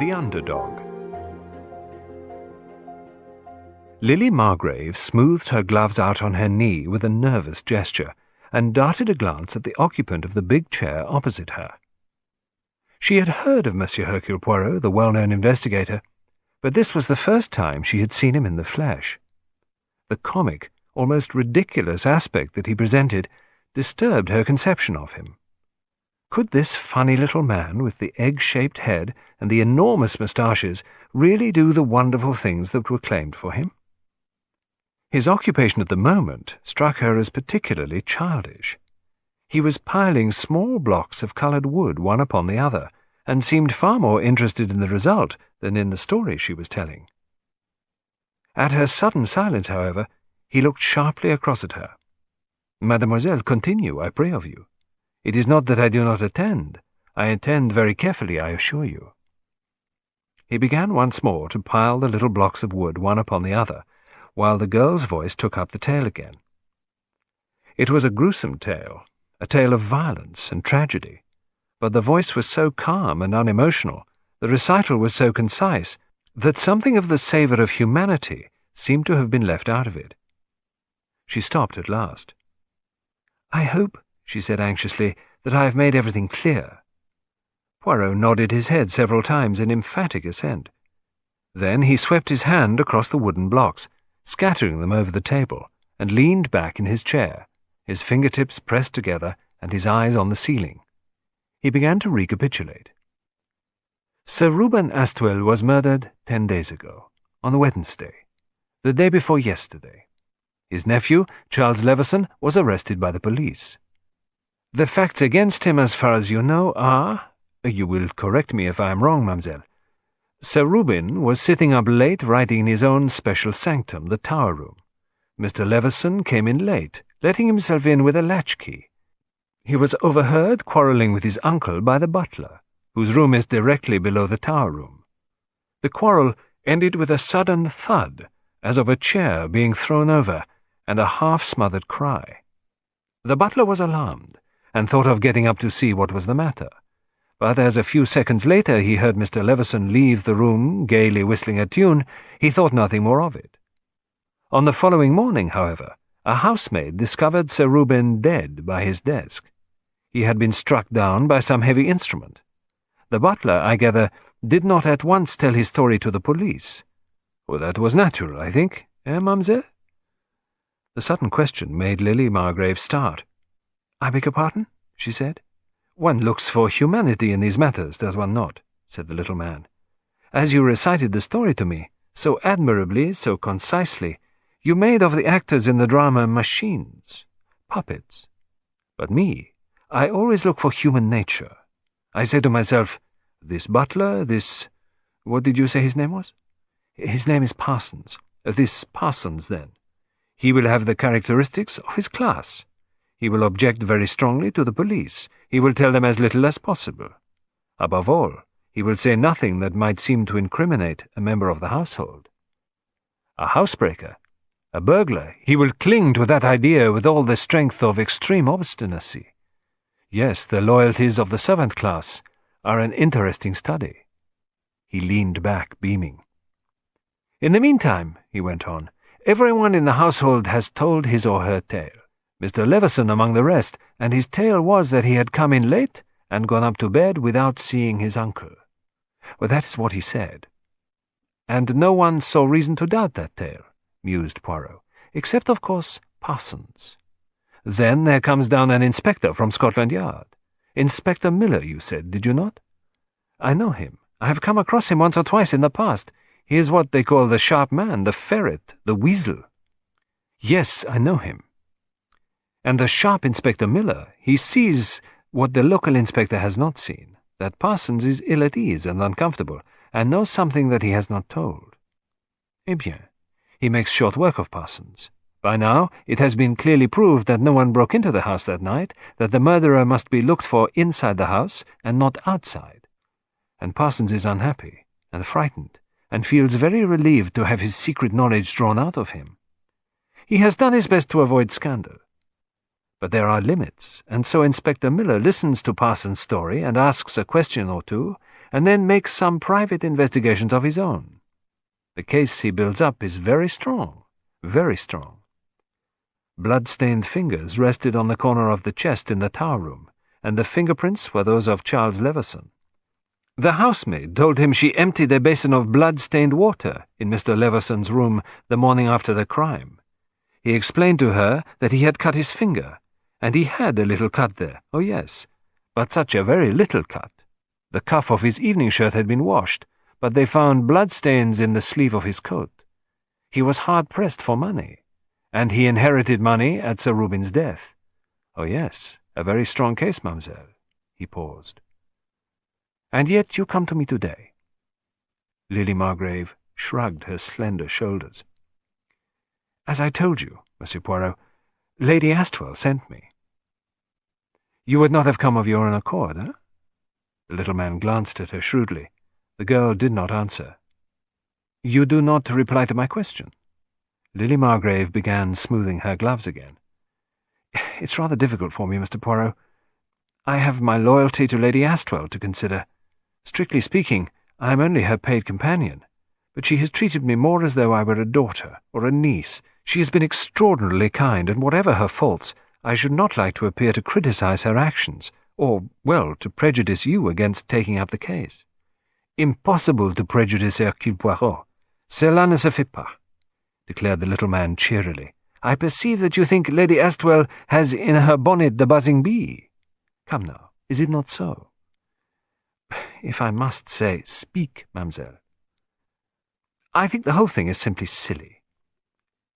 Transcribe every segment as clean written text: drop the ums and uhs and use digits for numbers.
The Underdog. Lily Margrave smoothed her gloves out on her knee with a nervous gesture, and darted a glance at the occupant of the big chair opposite her. She had heard of Monsieur Hercule Poirot, the well-known investigator, but this was the first time she had seen him in the flesh. The comic, almost ridiculous aspect that he presented disturbed her conception of him. Could this funny little man with the egg-shaped head and the enormous moustaches really do the wonderful things that were claimed for him? His occupation at the moment struck her as particularly childish. He was piling small blocks of coloured wood one upon the other, and seemed far more interested in the result than in the story she was telling. At her sudden silence, however, he looked sharply across at her. "Mademoiselle, continue, I pray of you. It is not that I do not attend. I attend very carefully, I assure you." He began once more to pile the little blocks of wood one upon the other, while the girl's voice took up the tale again. It was a gruesome tale, a tale of violence and tragedy, but the voice was so calm and unemotional, the recital was so concise, that something of the savour of humanity seemed to have been left out of it. She stopped at last. "I hope," she said anxiously, "that I have made everything clear." Poirot nodded his head several times in emphatic assent. Then he swept his hand across the wooden blocks, scattering them over the table, and leaned back in his chair, his fingertips pressed together and his eyes on the ceiling. He began to recapitulate. Sir Reuben Astwell was murdered 10 days ago, on Wednesday, the day before yesterday. His nephew, Charles Levison, was arrested by the police. The facts against him, as far as you know, are— you will correct me if I am wrong, mademoiselle. Sir Reuben was sitting up late writing in his own special sanctum, the tower room. Mr. Levison came in late, letting himself in with a latchkey. He was overheard quarrelling with his uncle by the butler, whose room is directly below the tower room. The quarrel ended with a sudden thud, as of a chair being thrown over, and a half-smothered cry. The butler was alarmed, and thought of getting up to see what was the matter, but as a few seconds later he heard Mr. Levison leave the room gaily whistling a tune, he thought nothing more of it. On the following morning, however, a housemaid discovered Sir Reuben dead by his desk. He had been struck down by some heavy instrument. The butler, I gather, did not at once tell his story to the police. Well, that was natural, I think, mademoiselle? The sudden question made Lily Margrave start. "I beg your pardon?" she said. "One looks for humanity in these matters, does one not?" said the little man. "As you recited the story to me, so admirably, so concisely, you made of the actors in the drama machines, puppets. But me, I always look for human nature. I say to myself, this butler, what did you say his name was? His name is Parsons. This Parsons, then. He will have the characteristics of his class. He will object very strongly to the police. He will tell them as little as possible. Above all, he will say nothing that might seem to incriminate a member of the household. A housebreaker, a burglar, he will cling to that idea with all the strength of extreme obstinacy. Yes, the loyalties of the servant class are an interesting study." He leaned back, beaming. "In the meantime," he went on, "everyone in the household has told his or her tale, Mr. Levison among the rest, and his tale was that he had come in late and gone up to bed without seeing his uncle. Well, that is what he said. And no one saw reason to doubt that tale," mused Poirot, "except, of course, Parsons. Then there comes down an inspector from Scotland Yard. Inspector Miller, you said, did you not? I know him. I have come across him once or twice in the past. He is what they call the sharp man, the ferret, the weasel." "Yes, I know him." "And the sharp Inspector Miller, he sees what the local inspector has not seen, that Parsons is ill at ease and uncomfortable, and knows something that he has not told. Eh bien, he makes short work of Parsons. By now, it has been clearly proved that no one broke into the house that night, that the murderer must be looked for inside the house and not outside. And Parsons is unhappy and frightened, and feels very relieved to have his secret knowledge drawn out of him. He has done his best to avoid scandal. But there are limits, and so Inspector Miller listens to Parsons' story and asks a question or two, and then makes some private investigations of his own. The case he builds up is very strong, very strong. Blood-stained fingers rested on the corner of the chest in the tower room, and the fingerprints were those of Charles Leveson. The housemaid told him she emptied a basin of blood-stained water in Mr. Leveson's room the morning after the crime. He explained to her that he had cut his finger, and he had a little cut there, oh yes, but such a very little cut. The cuff of his evening shirt had been washed, but they found bloodstains in the sleeve of his coat. He was hard-pressed for money, and he inherited money at Sir Reuben's death. Oh yes, a very strong case, mademoiselle. He paused. And yet you come to me today. Lily Margrave shrugged her slender shoulders. As I told you, Monsieur Poirot, Lady Astwell sent me. You would not have come of your own accord, eh? The little man glanced at her shrewdly. The girl did not answer. You do not reply to my question. Lily Margrave began smoothing her gloves again. It's rather difficult for me, Mr. Poirot. I have my loyalty to Lady Astwell to consider. Strictly speaking, I am only her paid companion, but she has treated me more as though I were a daughter or a niece. She has been extraordinarily kind, and whatever her faults, I should not like to appear to criticize her actions, or, well, to prejudice you against taking up the case. Impossible to prejudice Hercule Poirot. Cela ne se fait pas, declared the little man cheerily. I perceive that you think Lady Astwell has in her bonnet the buzzing bee. Come now, is it not so? If I must say, speak, mademoiselle. I think the whole thing is simply silly.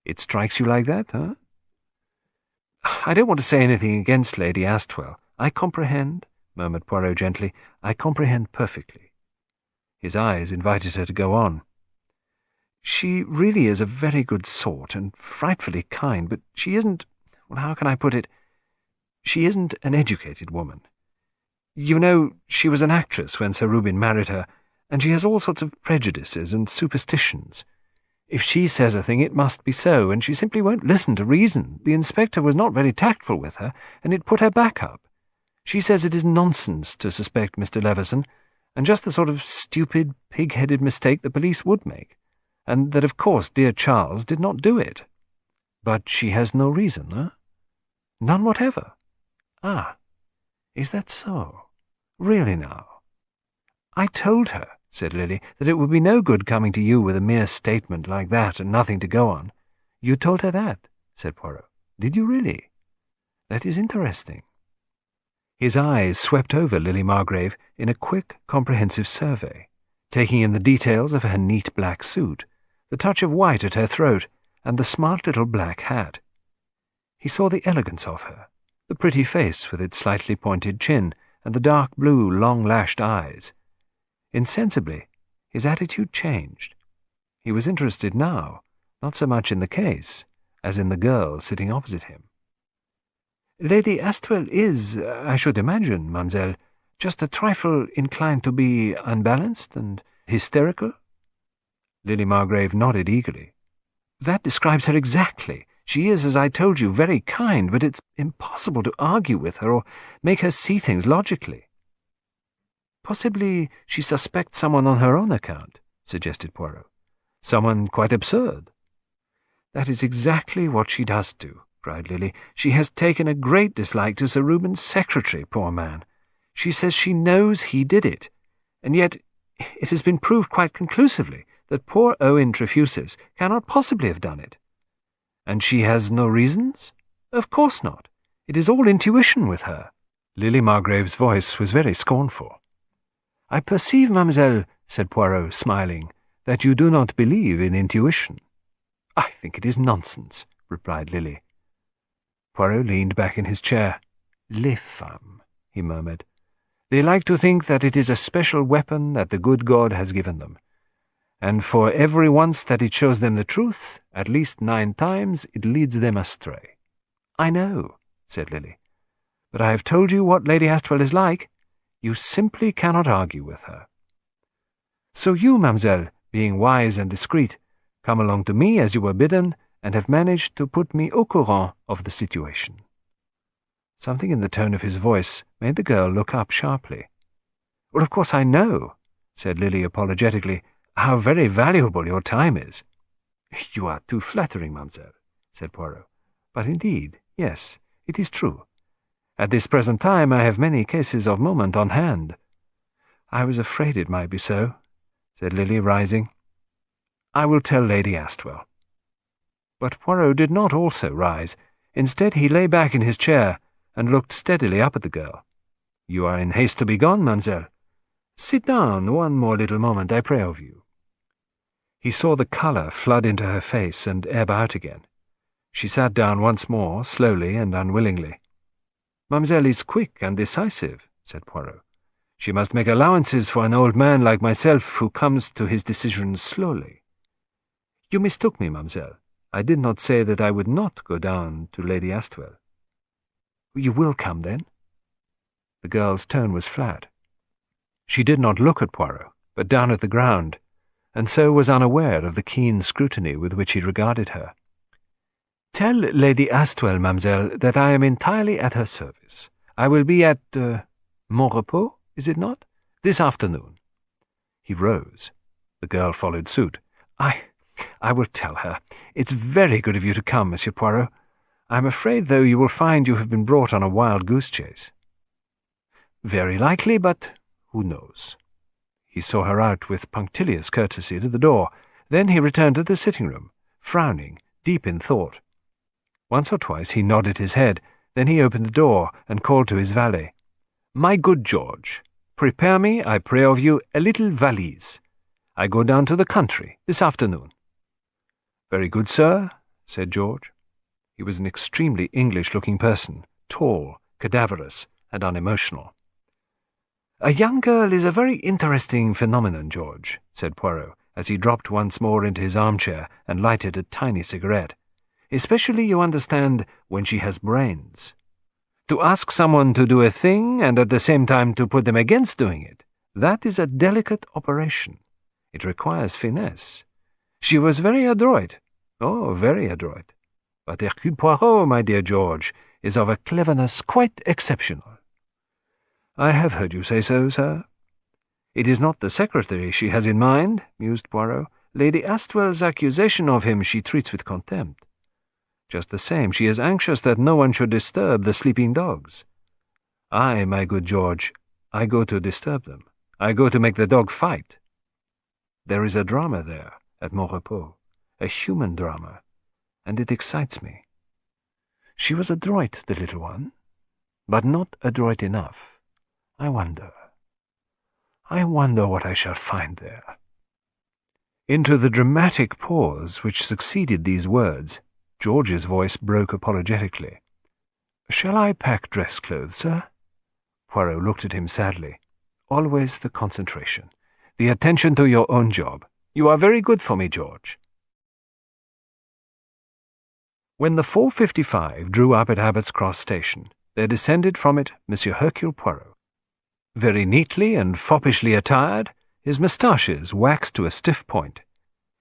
It strikes you like that, huh? I don't want to say anything against Lady Astwell. I comprehend, murmured Poirot gently. I comprehend perfectly. His eyes invited her to go on. She really is a very good sort, and frightfully kind, but she isn't, well, how can I put it? She isn't an educated woman. You know, she was an actress when Sir Reuben married her, and she has all sorts of prejudices and superstitions. If she says a thing, it must be so, and she simply won't listen to reason. The inspector was not very tactful with her, and it put her back up. She says it is nonsense to suspect Mr. Leveson, and just the sort of stupid, pig-headed mistake the police would make, and that, of course, dear Charles did not do it. But she has no reason, eh? None whatever. Ah, is that so? Really now? I told her, said Lily, that it would be no good coming to you with a mere statement like that and nothing to go on. You told her that, said Poirot. Did you really? That is interesting. His eyes swept over Lily Margrave in a quick, comprehensive survey, taking in the details of her neat black suit, the touch of white at her throat, and the smart little black hat. He saw the elegance of her, the pretty face with its slightly pointed chin, and the dark blue, long-lashed eyes. Insensibly, his attitude changed. He was interested now, not so much in the case, as in the girl sitting opposite him. Lady Astwell is, I should imagine, mademoiselle, just a trifle inclined to be unbalanced and hysterical? Lily Margrave nodded eagerly. That describes her exactly. She is, as I told you, very kind, but it's impossible to argue with her or make her see things logically. Possibly she suspects someone on her own account, suggested Poirot. Someone quite absurd. That is exactly what she does do, cried Lily. She has taken a great dislike to Sir Reuben's secretary, poor man. She says she knows he did it, and yet it has been proved quite conclusively that poor Owen Trefusis cannot possibly have done it. And she has no reasons? Of course not. It is all intuition with her. Lily Margrave's voice was very scornful. I perceive, mademoiselle, said Poirot, smiling, that you do not believe in intuition. I think it is nonsense, replied Lily. Poirot leaned back in his chair. Les femmes, he murmured. They like to think that it is a special weapon that the good God has given them. And for every once that it shows them the truth, at least 9 times, it leads them astray. I know, said Lily. But I have told you what Lady Astwell is like. You simply cannot argue with her. So you, mademoiselle, being wise and discreet, come along to me as you were bidden, and have managed to put me au courant of the situation. Something in the tone of his voice made the girl look up sharply. Well, of course I know, said Lily apologetically. "How very valuable your time is." "You are too flattering, mademoiselle," said Poirot. "But indeed, yes, it is true. At this present time I have many cases of moment on hand." "I was afraid it might be so," said Lily, rising. "I will tell Lady Astwell." But Poirot did not also rise. Instead, he lay back in his chair and looked steadily up at the girl. "You are in haste to be gone, mademoiselle? Sit down one more little moment, I pray of you." He saw the colour flood into her face and ebb out again. She sat down once more, slowly and unwillingly. "Mademoiselle is quick and decisive," said Poirot. "She must make allowances for an old man like myself who comes to his decisions slowly." "You mistook me, mademoiselle. I did not say that I would not go down to Lady Astwell." "You will come, then?" The girl's tone was flat. She did not look at Poirot, but down at the ground, and so was unaware of the keen scrutiny with which he regarded her. "Tell Lady Astwell, mademoiselle, that I am entirely at her service. I will be at Moro, is it not? This afternoon." He rose. The girl followed suit. I will tell her. It's very good of you to come, Monsieur Poirot. I am afraid, though, you will find you have been brought on a wild goose chase." "Very likely, but who knows?" He saw her out with punctilious courtesy to the door. Then he returned to the sitting-room, frowning, deep in thought. Once or twice he nodded his head. Then he opened the door and called to his valet. "My good George, prepare me, I pray of you, a little valise. I go down to the country this afternoon." "Very good, sir," said George. He was an extremely English-looking person, tall, cadaverous, and unemotional. "A young girl is a very interesting phenomenon, George," said Poirot, as he dropped once more into his armchair and lighted a tiny cigarette. "Especially, you understand, when she has brains. To ask someone to do a thing and at the same time to put them against doing it, that is a delicate operation. It requires finesse. She was very adroit. Oh, very adroit. But Hercule Poirot, my dear George, is of a cleverness quite exceptional." "I have heard you say so, sir." "It is not the secretary she has in mind," mused Poirot. "Lady Astwell's accusation of him she treats with contempt. Just the same, she is anxious that no one should disturb the sleeping dogs. I, my good George, I go to disturb them. I go to make the dog fight. There is a drama there, at Moro, a human drama, and it excites me. She was adroit, the little one, but not adroit enough. I wonder what I shall find there." Into the dramatic pause which succeeded these words, George's voice broke apologetically. "Shall I pack dress clothes, sir?" Poirot looked at him sadly. "Always the concentration, the attention to your own job. You are very good for me, George." When the 4:55 drew up at Abbott's Cross Station, there descended from it Monsieur Hercule Poirot. Very neatly and foppishly attired, his moustaches waxed to a stiff point.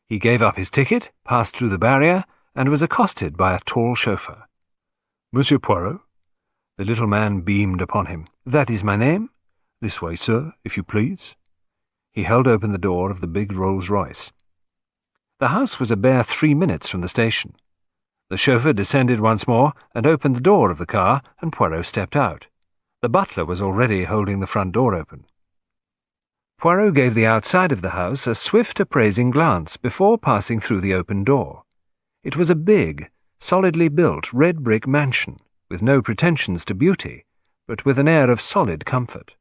He gave up his ticket, passed through the barrier, and was accosted by a tall chauffeur. "Monsieur Poirot?" The little man beamed upon him. "That is my name." "This way, sir, if you please." He held open the door of the big Rolls-Royce. The house was a bare 3 minutes from the station. The chauffeur descended once more and opened the door of the car, and Poirot stepped out. The butler was already holding the front door open. Poirot gave the outside of the house a swift appraising glance before passing through the open door. It was a big, solidly built red brick mansion, with no pretensions to beauty, but with an air of solid comfort.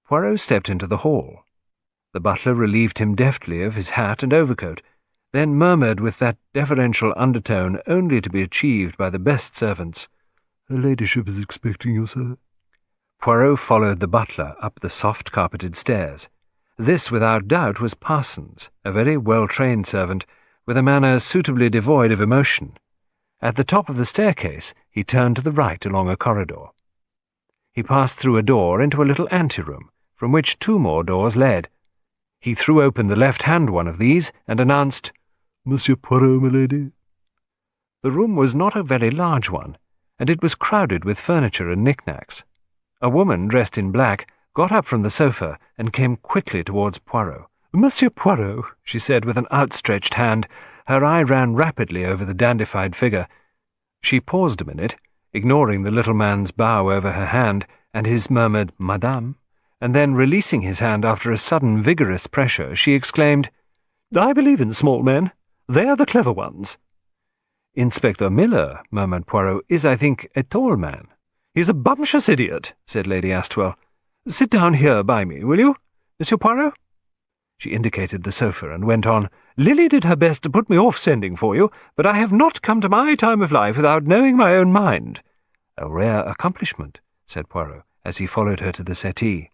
Poirot stepped into the hall. The butler relieved him deftly of his hat and overcoat, then murmured with that deferential undertone only to be achieved by the best servants, "Her ladyship is expecting you, sir." Poirot followed the butler up the soft-carpeted stairs. This, without doubt, was Parsons, a very well-trained servant, with a manner suitably devoid of emotion. At the top of the staircase he turned to the right along a corridor. He passed through a door into a little anteroom, from which 2 more doors led. He threw open the left-hand one of these and announced, "Monsieur Poirot, my lady." The room was not a very large one, and it was crowded with furniture and knick-knacks. A woman dressed in black got up from the sofa and came quickly towards Poirot. "Monsieur Poirot," she said with an outstretched hand. Her eye ran rapidly over the dandified figure. She paused a minute, ignoring the little man's bow over her hand and his murmured "Madame," and then, releasing his hand after a sudden vigorous pressure, she exclaimed, "I believe in small men. They are the clever ones." "Inspector Miller," murmured Poirot, "is, I think, a tall man." "He's a bumptious idiot," said Lady Astwell. "Sit down here by me, will you, Monsieur Poirot?" She indicated the sofa and went on, "Lily did her best to put me off sending for you, but I have not come to my time of life without knowing my own mind." "A rare accomplishment," said Poirot, as he followed her to the settee.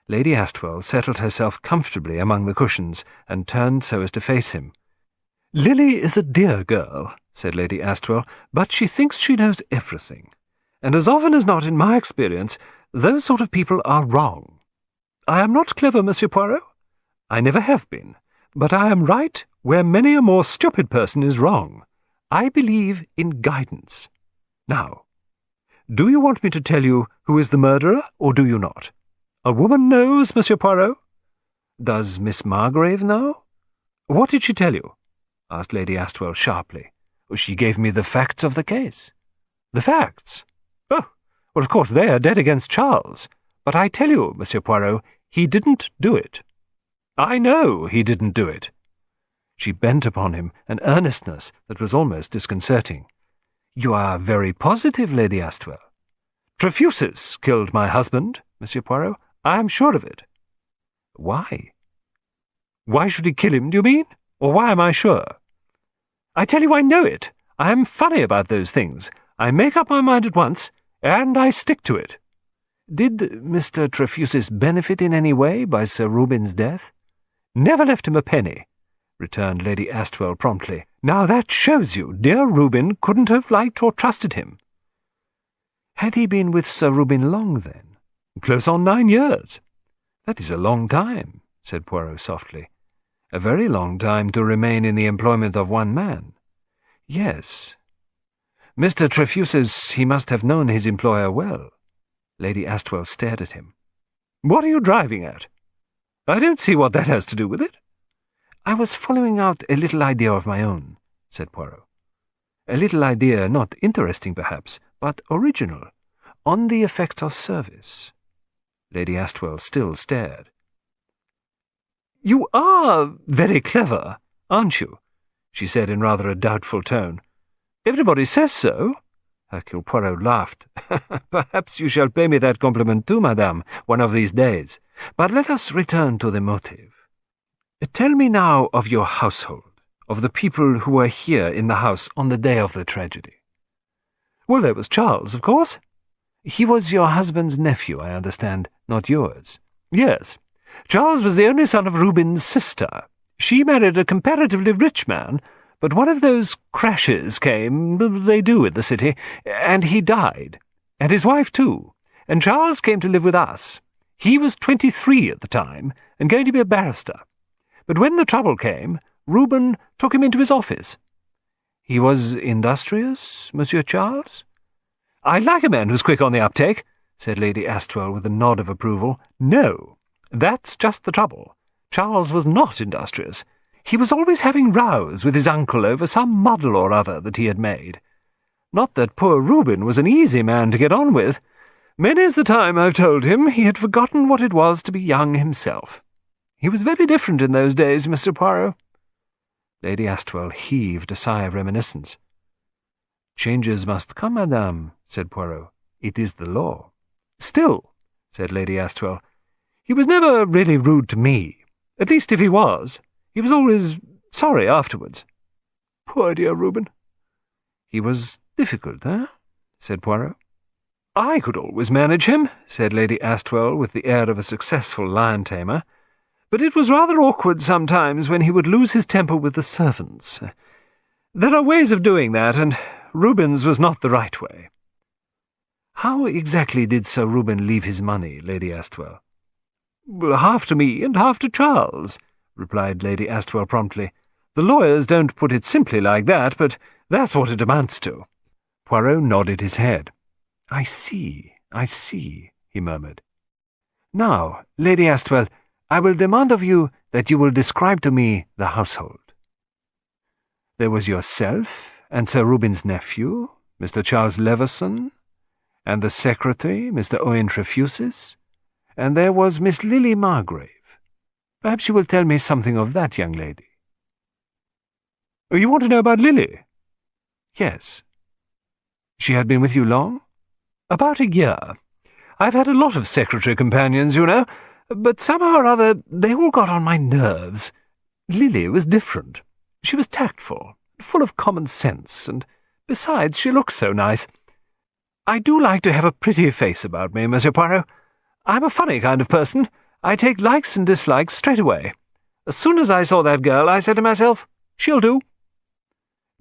Lady Astwell settled herself comfortably among the cushions and turned so as to face him. "Lily is a dear girl," said Lady Astwell, "but she thinks she knows everything. And as often as not, in my experience, those sort of people are wrong. I am not clever, Monsieur Poirot. I never have been, but I am right where many a more stupid person is wrong. I believe in guidance. Now, do you want me to tell you who is the murderer, or do you not? A woman knows, Monsieur Poirot." "Does Miss Margrave know?" "What did she tell you?" asked Lady Astwell sharply. "She gave me the facts of the case." "The facts? Oh, well, of course they are dead against Charles. But I tell you, Monsieur Poirot, he didn't do it. I know he didn't do it." She bent upon him an earnestness that was almost disconcerting. "You are very positive, Lady Astwell." "Trefusis killed my husband, Monsieur Poirot. I am sure of it." "Why?" "Why should he kill him, do you mean? Or why am I sure?" "I tell you I know it. I am funny about those things. I make up my mind at once, and I stick to it." "Did Mr. Trefusis benefit in any way by Sir Reuben's death?" "Never left him a penny," returned Lady Astwell promptly. "Now that shows you dear Reuben couldn't have liked or trusted him." "Had he been with Sir Reuben long, then?" "Close on 9 years." "That is a long time," said Poirot softly. "A very long time to remain in the employment of one man." "Yes. Mr. Trefusis, he must have known his employer well." Lady Astwell stared at him. "What are you driving at? I don't see what that has to do with it." "I was following out a little idea of my own," said Poirot. "A little idea not interesting, perhaps, but original, on the effects of service." Lady Astwell still stared. "You are very clever, aren't you?" she said in rather a doubtful tone. "Everybody says so." Hercule Poirot laughed. "Perhaps you shall pay me that compliment too, madame, one of these days. But let us return to the motive. Tell me now of your household, of the people who were here in the house on the day of the tragedy." "Well, there was Charles, of course." "He was your husband's nephew, I understand, not yours." "Yes. Charles was the only son of Reuben's sister. She married a comparatively rich man, but one of those crashes came, they do in the city, and he died, and his wife too, and Charles came to live with us. He was 23 at the time, and going to be a barrister. But when the trouble came, Reuben took him into his office." "He was industrious, Monsieur Charles?" "I like a man who's quick on the uptake," said Lady Astwell with a nod of approval. "No, that's just the trouble. Charles was not industrious. He was always having rows with his uncle over some muddle or other that he had made. Not that poor Reuben was an easy man to get on with. Many's the time I've told him he had forgotten what it was to be young himself. He was very different in those days, Mr. Poirot." Lady Astwell heaved a sigh of reminiscence. "Changes must come, madame," said Poirot. "It is the law." "Still," said Lady Astwell, "he was never really rude to me. At least, if he was, he was always sorry afterwards. Poor dear Reuben." "He was difficult, eh?" said Poirot. "I could always manage him," said Lady Astwell with the air of a successful lion-tamer. "But it was rather awkward sometimes when he would lose his temper with the servants. There are ways of doing that, and Reuben's was not the right way." "How exactly did Sir Reuben leave his money, Lady Astwell?" "Half to me and half to Charles," replied Lady Astwell promptly. "The lawyers don't put it simply like that, but that's what it amounts to." Poirot nodded his head. I see, he murmured. Now, Lady Astwell, I will demand of you that you will describe to me the household. There was yourself and Sir Reuben's nephew, Mr. Charles Leveson, and the secretary, Mr. Owen Trefusis, and there was Miss Lily Margrave. Perhaps you will tell me something of that young lady. Oh, you want to know about Lily? Yes. She had been with you long? About a year. I've had a lot of secretary companions, you know, but somehow or other they all got on my nerves. Lily was different. She was tactful, full of common sense, and besides she looked so nice. I do like to have a pretty face about me, Monsieur Poirot. I'm a funny kind of person. I take likes and dislikes straight away. As soon as I saw that girl, I said to myself, she'll do.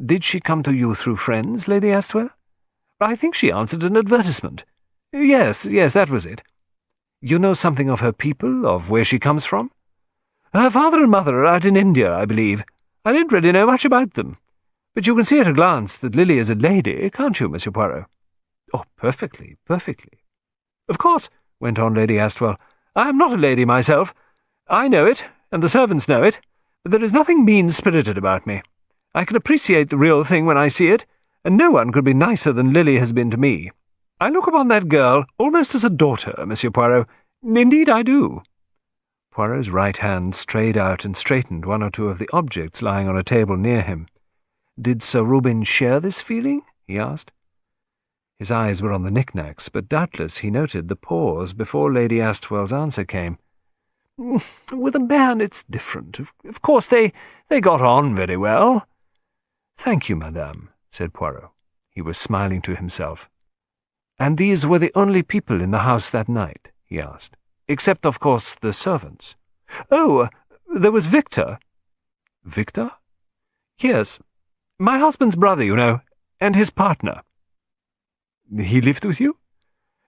Did she come to you through friends, Lady Astwell? I think she answered an advertisement. Yes, that was it. You know something of her people, of where she comes from? Her father and mother are out in India, I believe. I don't really know much about them. But you can see at a glance that Lily is a lady, can't you, Monsieur Poirot? Oh, perfectly. Of course, went on Lady Astwell, I am not a lady myself. I know it, and the servants know it, but there is nothing mean-spirited about me. I can appreciate the real thing when I see it, and no one could be nicer than Lily has been to me. I look upon that girl almost as a daughter, Monsieur Poirot. Indeed I do. Poirot's right hand strayed out and straightened one or two of the objects lying on a table near him. Did Sir Reuben share this feeling? He asked. His eyes were on the knick-knacks, but doubtless he noted the pause before Lady Astwell's answer came. With a man it's different. Of course they got on very well. Thank you, madame, said Poirot. He was smiling to himself. And these were the only people in the house that night? He asked. Except, of course, the servants. Oh, there was Victor. Victor? Yes. My husband's brother, you know, and his partner. He lived with you?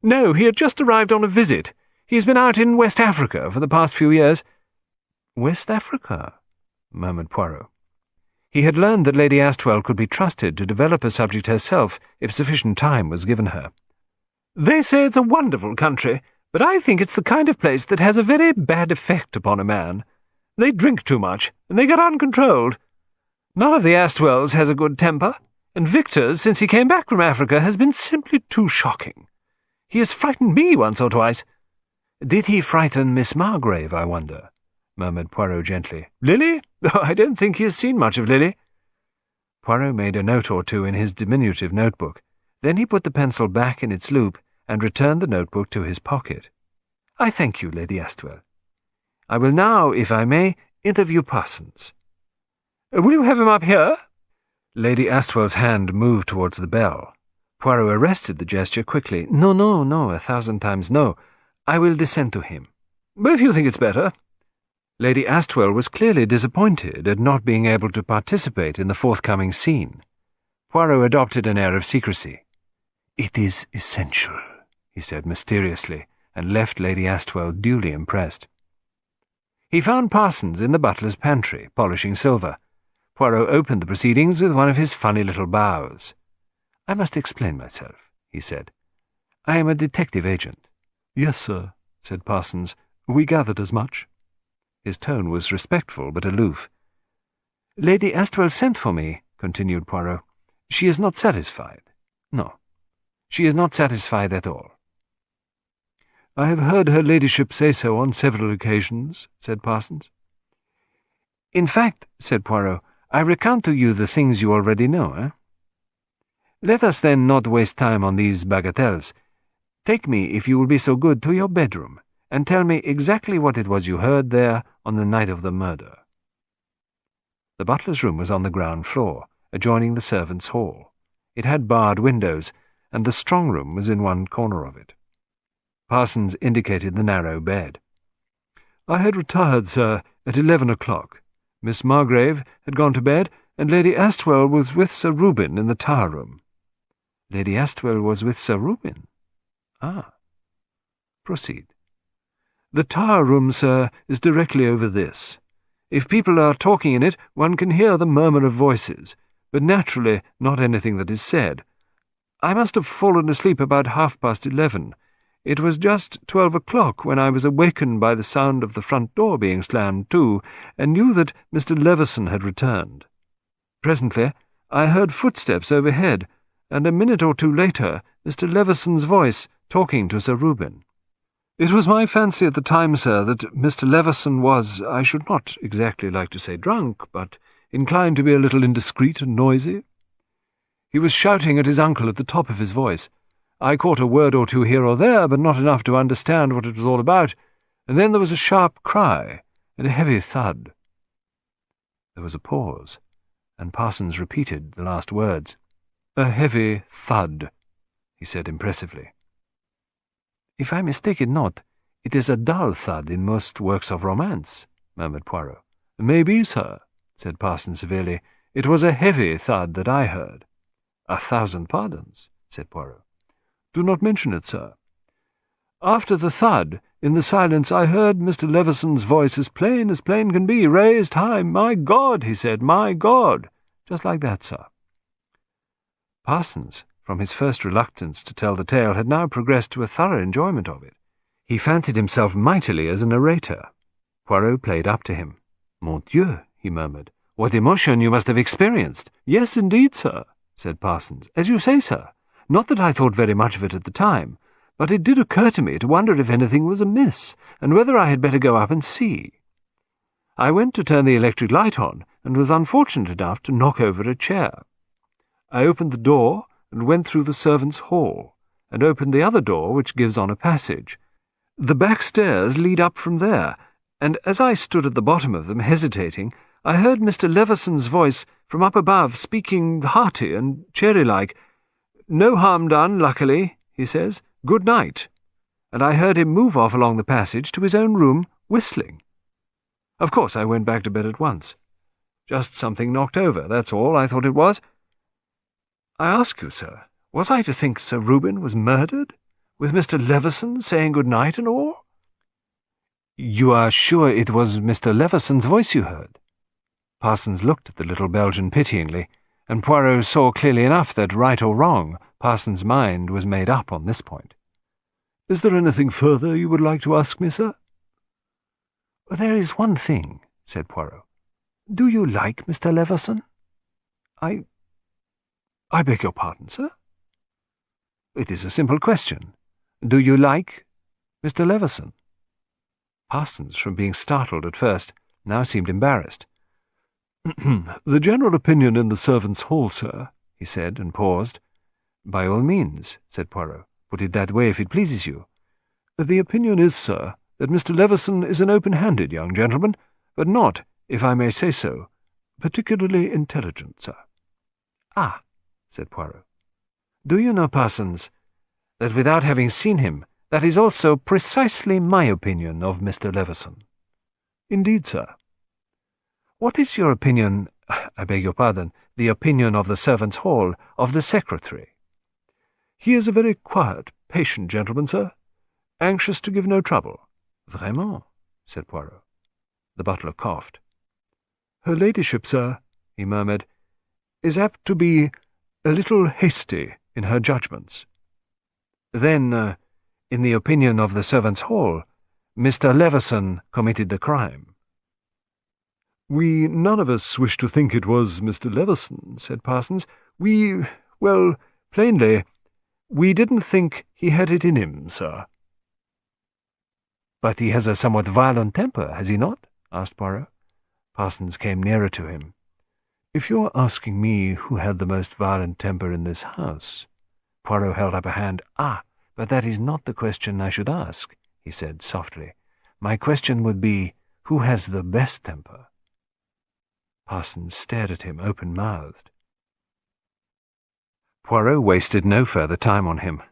No, he had just arrived on a visit. He's been out in West Africa for the past few years. West Africa? Murmured Poirot. He had learned that Lady Astwell could be trusted to develop a subject herself if sufficient time was given her. They say it's a wonderful country, but I think it's the kind of place that has a very bad effect upon a man. They drink too much, and they get uncontrolled. None of the Astwells has a good temper, and Victor's, since he came back from Africa, has been simply too shocking. He has frightened me once or twice. Did he frighten Miss Margrave, I wonder? Murmured Poirot gently. Lily? Oh, I don't think he has seen much of Lily. Poirot made a note or two in his diminutive notebook. Then he put the pencil back in its loop and returned the notebook to his pocket. I thank you, Lady Astwell. I will now, if I may, interview Parsons. Will you have him up here? Lady Astwell's hand moved towards the bell. Poirot arrested the gesture quickly. No, 1,000 times no. I will descend to him. But if you think it's better. Lady Astwell was clearly disappointed at not being able to participate in the forthcoming scene. Poirot adopted an air of secrecy. It is essential, he said mysteriously, and left Lady Astwell duly impressed. He found Parsons in the butler's pantry, polishing silver. Poirot opened the proceedings with one of his funny little bows. I must explain myself, he said. I am a detective agent. Yes, sir, said Parsons. We gathered as much. His tone was respectful but aloof. Lady Astwell sent for me, continued Poirot. She is not satisfied. No, she is not satisfied at all. I have heard her ladyship say so on several occasions, said Parsons. In fact, said Poirot, I recount to you the things you already know, eh? Let us then not waste time on these bagatelles. Take me, if you will be so good, to your bedroom, and tell me exactly what it was you heard there on the night of the murder. The butler's room was on the ground floor, adjoining the servants' hall. It had barred windows, and the strong room was in one corner of it. Parsons indicated the narrow bed. I had retired, sir, at 11 o'clock. Miss Margrave had gone to bed, and Lady Astwell was with Sir Reuben in the tower-room. Lady Astwell was with Sir Reuben? Ah. Proceed. The tower-room, sir, is directly over this. If people are talking in it, one can hear the murmur of voices, but naturally not anything that is said. I must have fallen asleep about 11:30. It was just 12 o'clock when I was awakened by the sound of the front door being slammed to, and knew that Mr. Leveson had returned. Presently I heard footsteps overhead, and a minute or two later Mr. Leveson's voice talking to Sir Reuben. It was my fancy at the time, sir, that Mr. Leveson was, I should not exactly like to say drunk, but inclined to be a little indiscreet and noisy. He was shouting at his uncle at the top of his voice. I caught a word or two here or there, but not enough to understand what it was all about, and then there was a sharp cry and a heavy thud. There was a pause, and Parsons repeated the last words. "A heavy thud," he said impressively. "If I mistake it not, it is a dull thud in most works of romance," murmured Poirot. "Maybe, sir," said Parsons severely. "It was a heavy thud that I heard." "A thousand pardons," said Poirot. "Do not mention it, sir. After the thud, in the silence, I heard Mr. Leveson's voice as plain can be, raised high. 'My God,' he said, 'my God,' just like that, sir." Parsons, from his first reluctance to tell the tale, had now progressed to a thorough enjoyment of it. He fancied himself mightily as a narrator. Poirot played up to him. "Mon Dieu," he murmured, "what emotion you must have experienced!" "Yes, indeed, sir," said Parsons. "As you say, sir. Not that I thought very much of it at the time, but it did occur to me to wonder if anything was amiss, and whether I had better go up and see. I went to turn the electric light on, and was unfortunate enough to knock over a chair. I opened the door and went through the servants' hall, and opened the other door which gives on a passage. The back stairs lead up from there, and as I stood at the bottom of them, hesitating, I heard Mr. Leveson's voice from up above, speaking hearty and cheery-like. 'No harm done, luckily,' he says. 'Good night.' And I heard him move off along the passage to his own room, whistling. Of course I went back to bed at once. Just something knocked over, that's all I thought it was. I ask you, sir, was I to think Sir Reuben was murdered, with Mr. Leveson saying good night and all?" "You are sure it was Mr. Leveson's voice you heard?" Parsons looked at the little Belgian pityingly, and Poirot saw clearly enough that, right or wrong, Parsons' mind was made up on this point. "Is there anything further you would like to ask me, sir?" "There is one thing," said Poirot. "Do you like Mr. Leveson?" I beg your pardon, sir?" "It is a simple question. Do you like Mr. Leveson?" Parsons, from being startled at first, now seemed embarrassed. "The general opinion in the servants' hall, sir," he said, and paused. "By all means," said Poirot. "Put it that way if it pleases you." "The opinion is, sir, that Mr. Leveson is an open-handed young gentleman, but not, if I may say so, particularly intelligent, sir." "Ah," said Poirot. "Do you know, Parsons, that without having seen him, that is also precisely my opinion of Mr. Leveson?" "Indeed, sir." "What is your opinion, I beg your pardon, the opinion of the servants' hall, of the secretary?" "He is a very quiet, patient gentleman, sir, anxious to give no trouble." "Vraiment?" said Poirot. The butler coughed. "Her ladyship, sir," he murmured, "is apt to be a little hasty in her judgments." "Then, in the opinion of the servants' hall, Mr. Leveson committed the crime?" "We none of us wish to think it was Mr. Leveson," said Parsons. Well, plainly, we didn't think he had it in him, sir." "But he has a somewhat violent temper, has he not?" asked Poirot. Parsons came nearer to him. "If you're asking me who had the most violent temper in this house—" Poirot held up a hand. "But that is not the question I should ask," he said softly. "My question would be, who has the best temper?" Parsons stared at him open-mouthed. Poirot wasted no further time on him.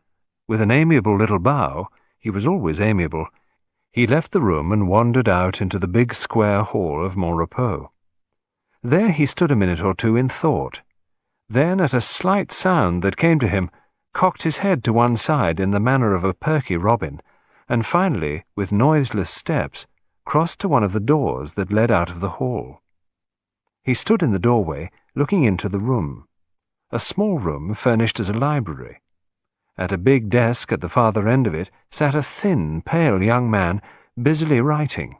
With an amiable little bow, he was always amiable, he left the room and wandered out into the big square hall of Moro. There he stood a minute or two in thought. Then, at a slight sound that came to him, cocked his head to one side in the manner of a perky robin, and finally, with noiseless steps, crossed to one of the doors that led out of the hall. He stood in the doorway, looking into the room, a small room furnished as a library. At a big desk at the farther end of it sat a thin, pale young man busily writing.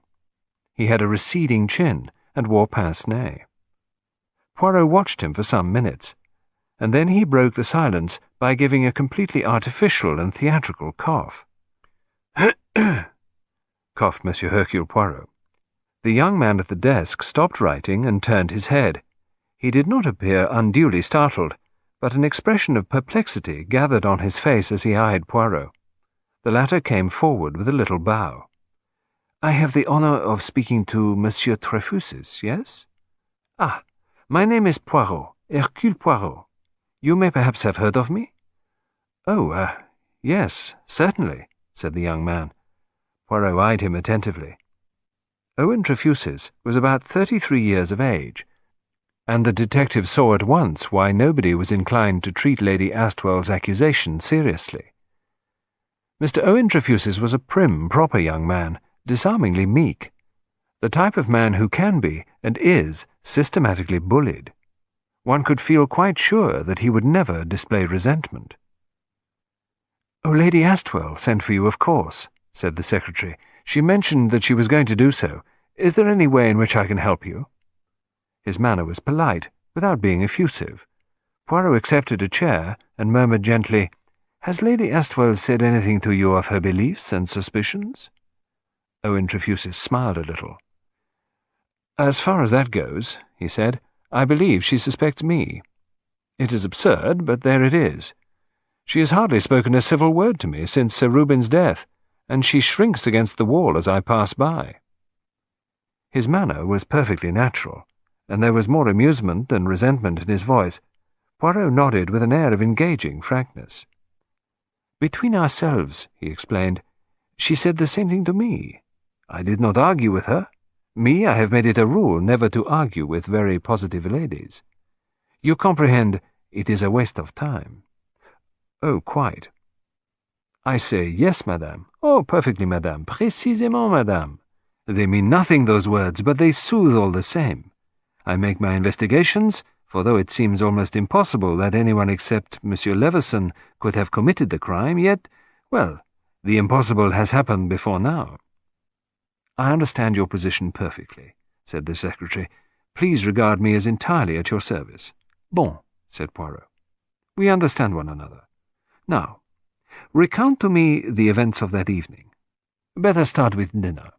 He had a receding chin and wore pince-nez. Poirot watched him for some minutes, and then he broke the silence by giving a completely artificial and theatrical cough. Coughed Monsieur Hercule Poirot. The young man at the desk stopped writing and turned his head. He did not appear unduly startled, but an expression of perplexity gathered on his face as he eyed Poirot. The latter came forward with a little bow. "I have the honour of speaking to Monsieur Trefusis, yes? Ah, my name is Poirot, Hercule Poirot. You may perhaps have heard of me?" "Oh, yes, certainly," said the young man. Poirot eyed him attentively. Owen Trefusis was about 33 years of age, and the detective saw at once why nobody was inclined to treat Lady Astwell's accusation seriously. Mr. Owen Trefusis was a prim, proper young man, disarmingly meek, the type of man who can be, and is, systematically bullied. One could feel quite sure that he would never display resentment. "Oh, Lady Astwell sent for you, of course," said the secretary. "She mentioned that she was going to do so. Is there any way in which I can help you?" His manner was polite, without being effusive. Poirot accepted a chair and murmured gently, "Has Lady Astwell said anything to you of her beliefs and suspicions?" Owen Trefusis smiled a little. "As far as that goes," he said, "I believe she suspects me. It is absurd, but there it is. She has hardly spoken a civil word to me since Sir Reuben's death, and she shrinks against the wall as I pass by." His manner was perfectly natural, and there was more amusement than resentment in his voice. Poirot nodded with an air of engaging frankness. "Between ourselves," he explained, "she said the same thing to me. I did not argue with her. Me, I have made it a rule never to argue with very positive ladies. You comprehend, it is a waste of time." "Oh, quite." "I say, yes, madame. Oh, perfectly, madame. Précisément, madame. They mean nothing, those words, but they soothe all the same. I make my investigations, for though it seems almost impossible that anyone except Monsieur Leveson could have committed the crime, yet, well, the impossible has happened before now." "I understand your position perfectly," said the secretary. "Please regard me as entirely at your service." "Bon," said Poirot. "We understand one another. Now, recount to me the events of that evening. Better start with dinner."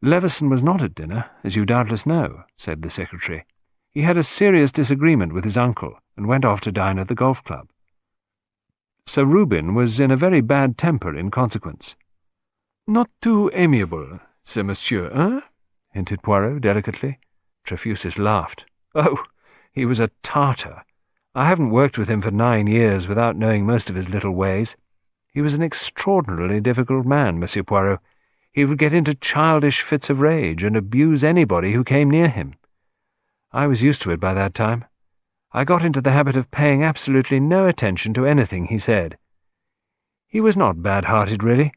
"Leveson was not at dinner, as you doubtless know," said the secretary. "He had a serious disagreement with his uncle, and went off to dine at the golf club. Sir Reuben was in a very bad temper in consequence." "Not too amiable, ce monsieur, hein?" hinted Poirot delicately. Trefusis laughed. "Oh, he was a Tartar. I haven't worked with him for 9 years without knowing most of his little ways. He was an extraordinarily difficult man, Monsieur Poirot. He would get into childish fits of rage and abuse anybody who came near him. I was used to it by that time. I got into the habit of paying absolutely no attention to anything he said. He was not bad-hearted, really,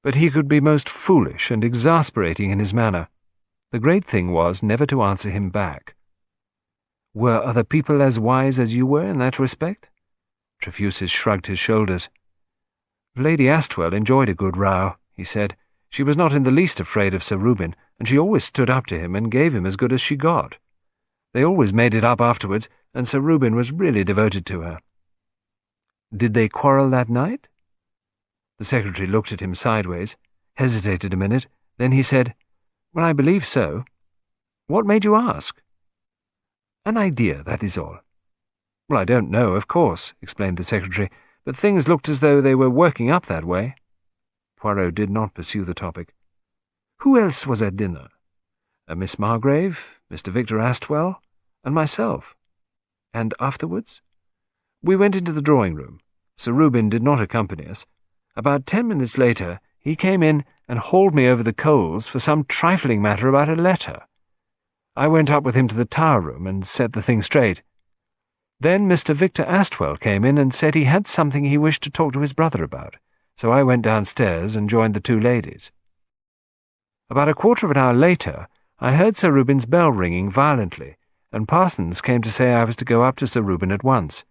but he could be most foolish and exasperating in his manner. The great thing was never to answer him back." "Were other people as wise as you were in that respect?" Trefusis shrugged his shoulders. "Lady Astwell enjoyed a good row," he said. "She was not in the least afraid of Sir Reuben, and she always stood up to him and gave him as good as she got. They always made it up afterwards, and Sir Reuben was really devoted to her." "Did they quarrel that night?" The secretary looked at him sideways, hesitated a minute, then he said, "Well, I believe so. What made you ask?" "An idea, that is all." "Well, I don't know, of course," explained the secretary, "but things looked as though they were working up that way." Poirot did not pursue the topic. "Who else was at dinner?" "Miss Margrave, Mr. Victor Astwell, and myself." "And afterwards?" "We went into the drawing-room. Sir Reuben did not accompany us. About 10 minutes later, he came in and hauled me over the coals for some trifling matter about a letter. I went up with him to the tower room and set the thing straight. Then Mr. Victor Astwell came in and said he had something he wished to talk to his brother about, so I went downstairs and joined the two ladies. About a quarter of an hour later, I heard Sir Reuben's bell ringing violently, and Parsons came to say I was to go up to Sir Reuben at once.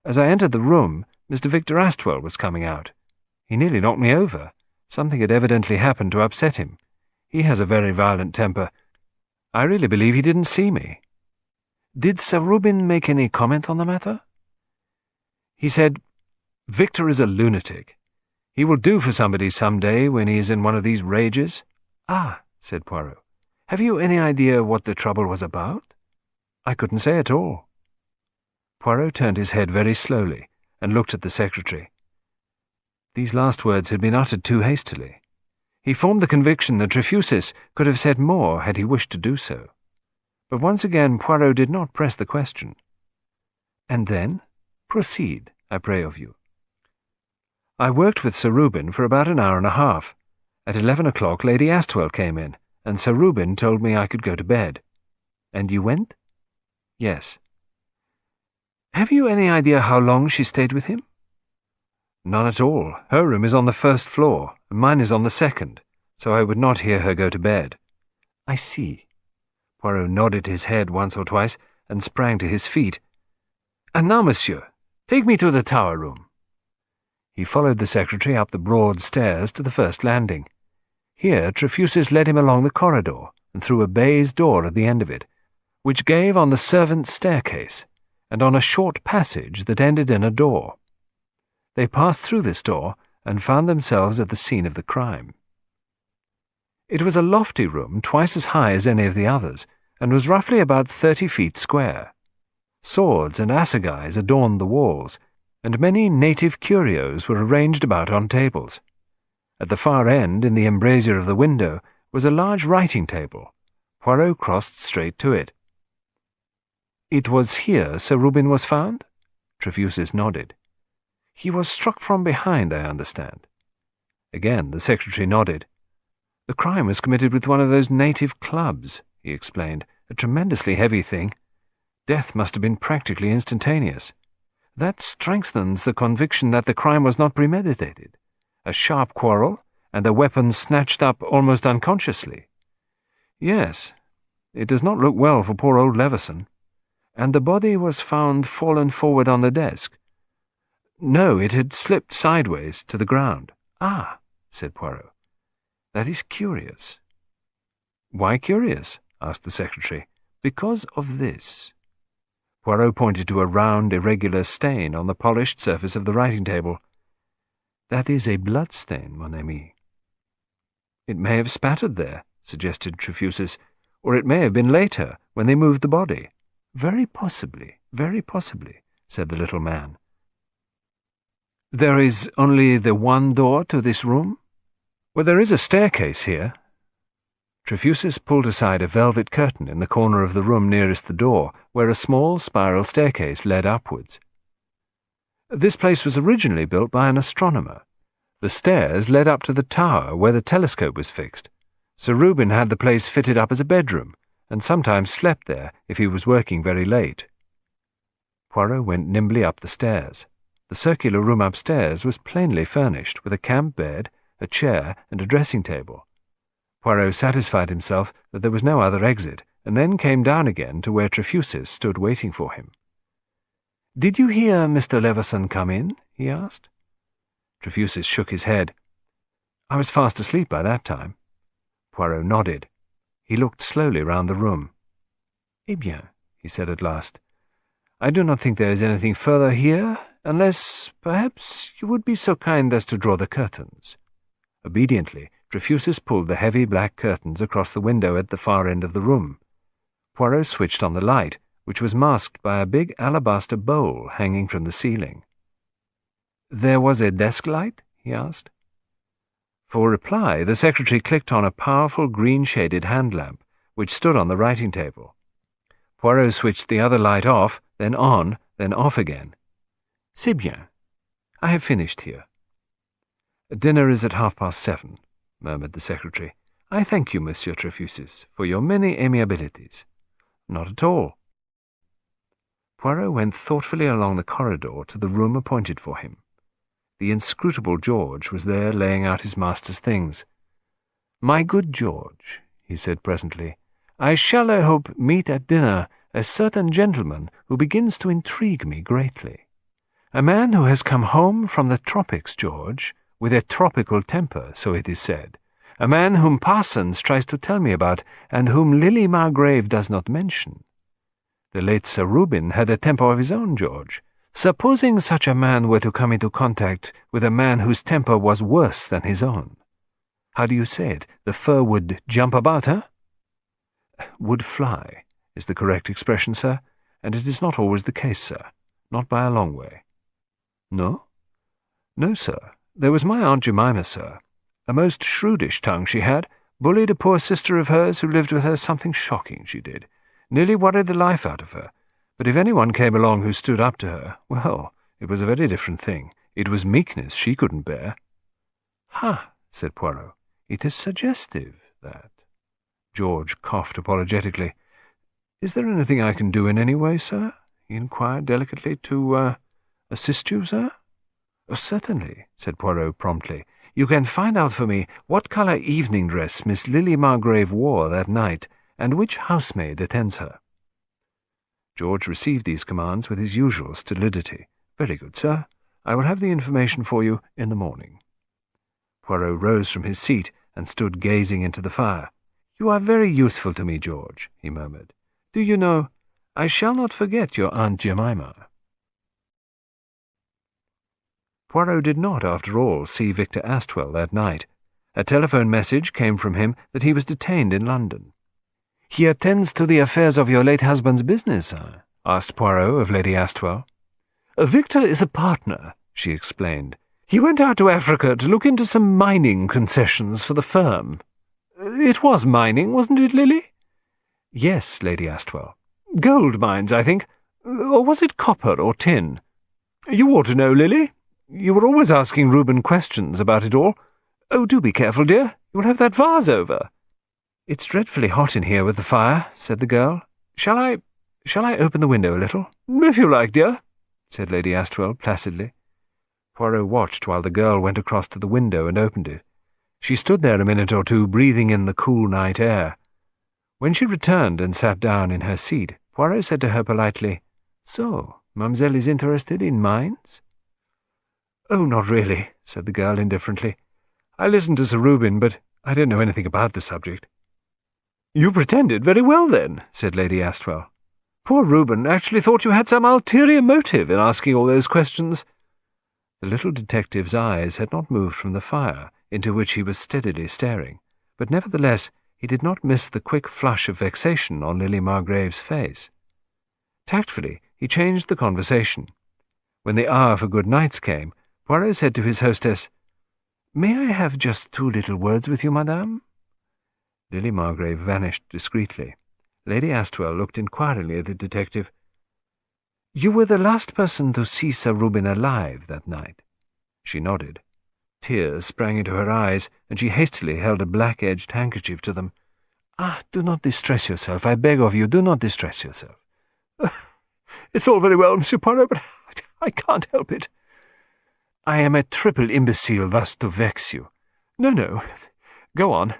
As I entered the room, Mr. Victor Astwell was coming out. He nearly knocked me over. Something had evidently happened to upset him. He has a very violent temper. I really believe he didn't see me." "Did Sir Reuben make any comment on the matter?" "He said, 'Victor is a lunatic. He will do for somebody some day when he is in one of these rages.'" "Ah," said Poirot. "Have you any idea what the trouble was about?" "I couldn't say at all." Poirot turned his head very slowly and looked at the secretary. These last words had been uttered too hastily. He formed the conviction that Trefusis could have said more had he wished to do so. But once again Poirot did not press the question. "And then? Proceed, I pray of you." "I worked with Sir Reuben for about an hour and a half. At 11 o'clock Lady Astwell came in, and Sir Reuben told me I could go to bed." "And you went?" "Yes." "Have you any idea how long she stayed with him?" "None at all. Her room is on the first floor, and mine is on the second, so I would not hear her go to bed." "I see." Poirot nodded his head once or twice and sprang to his feet. "And now, monsieur, take me to the tower room." He followed the secretary up the broad stairs to the first landing. Here Trefusis led him along the corridor and through a baize door at the end of it, which gave on the servants' staircase, and on a short passage that ended in a door. They passed through this door and found themselves at the scene of the crime. It was a lofty room twice as high as any of the others, and was roughly about 30 feet square. Swords and assegais adorned the walls, and many native curios were arranged about on tables. At the far end, in the embrasure of the window, was a large writing table. Poirot crossed straight to it. "It was here Sir Reuben was found?" Trefusis nodded. "He was struck from behind, I understand." Again the secretary nodded. "The crime was committed with one of those native clubs," he explained, "a tremendously heavy thing. Death must have been practically instantaneous. That strengthens the conviction that the crime was not premeditated. A sharp quarrel, and the weapon snatched up almost unconsciously. Yes, it does not look well for poor old Leveson. And the body was found fallen forward on the desk." "No, it had slipped sideways to the ground." "Ah," said Poirot. "That is curious." "Why curious?" asked the secretary. "Because of this." Poirot pointed to a round, irregular stain on the polished surface of the writing table. "That is a blood stain, mon ami." "It may have spattered there," suggested Trefusis, "or it may have been later, when they moved the body." Very possibly," said the little man. "There is only the one door to this room?" "Well, there is a staircase here." Trefusis pulled aside a velvet curtain in the corner of the room nearest the door, where a small spiral staircase led upwards. "This place was originally built by an astronomer. The stairs led up to the tower where the telescope was fixed. Sir Reuben had the place fitted up as a bedroom, and sometimes slept there if he was working very late." Poirot went nimbly up the stairs. The circular room upstairs was plainly furnished, with a camp bed, a chair, and a dressing-table. Poirot satisfied himself that there was no other exit, and then came down again to where Trefusis stood waiting for him. "Did you hear Mr. Leveson come in?" he asked. Trefusis shook his head. "I was fast asleep by that time." Poirot nodded. He looked slowly round the room. "Eh bien," he said at last, "I do not think there is anything further here, unless, perhaps, you would be so kind as to draw the curtains." Obediently, Trefusis pulled the heavy black curtains across the window at the far end of the room. Poirot switched on the light, which was masked by a big alabaster bowl hanging from the ceiling. "There was a desk light?" he asked. For reply, the secretary clicked on a powerful green-shaded hand lamp, which stood on the writing table. Poirot switched the other light off, then on, then off again. "C'est bien. I have finished here." "Dinner is at 7:30, murmured the secretary. "I thank you, Monsieur Trefusis, for your many amiabilities." "Not at all." Poirot went thoughtfully along the corridor to the room appointed for him. The inscrutable George was there laying out his master's things. "My good George," he said presently, "I shall, I hope, meet at dinner a certain gentleman who begins to intrigue me greatly. A man who has come home from the tropics, George, with a tropical temper, so it is said. A man whom Parsons tries to tell me about, and whom Lily Margrave does not mention. The late Sir Reuben had a temper of his own, George. Supposing such a man were to come into contact with a man whose temper was worse than his own. How do you say it? The fur would jump about, huh? Would fly is the correct expression, sir, and it is not always the case, sir. Not by a long way. No? No, sir. There was my Aunt Jemima, sir. A most shrewdish tongue she had, bullied a poor sister of hers who lived with her something shocking, she did. Nearly worried the life out of her. But if anyone came along who stood up to her, well, it was a very different thing. It was meekness she couldn't bear. Ha, said Poirot. It is suggestive, that. George coughed apologetically. Is there anything I can do in any way, sir? He inquired delicately. To, assist you, sir? Oh, certainly, said Poirot promptly. You can find out for me what colour evening dress Miss Lily Margrave wore that night, and which housemaid attends her. George received these commands with his usual stolidity. Very good, sir. I will have the information for you in the morning. Poirot rose from his seat and stood gazing into the fire. You are very useful to me, George, he murmured. Do you know, I shall not forget your Aunt Jemima. Poirot did not, after all, see Victor Astwell that night. A telephone message came from him that he was detained in London. He attends to the affairs of your late husband's business, sir? Asked Poirot of Lady Astwell. Victor is a partner, she explained. He went out to Africa to look into some mining concessions for the firm. It was mining, wasn't it, Lily? Yes, Lady Astwell. Gold mines, I think. Or was it copper or tin? You ought to know, Lily. You were always asking Reuben questions about it all. Oh, do be careful, dear. You'll have that vase over. It's dreadfully hot in here with the fire, said the girl. Shall I open the window a little? If you like, dear, said Lady Astwell placidly. Poirot watched while the girl went across to the window and opened it. She stood there a minute or two, breathing in the cool night air. When she returned and sat down in her seat, Poirot said to her politely, So, Mademoiselle is interested in mines? Oh, not really, said the girl indifferently. I listened to Sir Reuben, but I don't know anything about the subject. You pretended very well, then, said Lady Astwell. Poor Reuben actually thought you had some ulterior motive in asking all those questions. The little detective's eyes had not moved from the fire, into which he was steadily staring, but nevertheless he did not miss the quick flush of vexation on Lily Margrave's face. Tactfully, he changed the conversation. When the hour for good nights came, Poirot said to his hostess, May I have just 2 little words with you, madame? Lily Margrave vanished discreetly. Lady Astwell looked inquiringly at the detective. You were the last person to see Sir Reuben alive that night. She nodded. Tears sprang into her eyes, and she hastily held a black-edged handkerchief to them. Do not distress yourself. I beg of you, do not distress yourself. It's all very well, Monsieur Poirot, but I can't help it. I am a triple imbecile thus to vex you. No. Go on.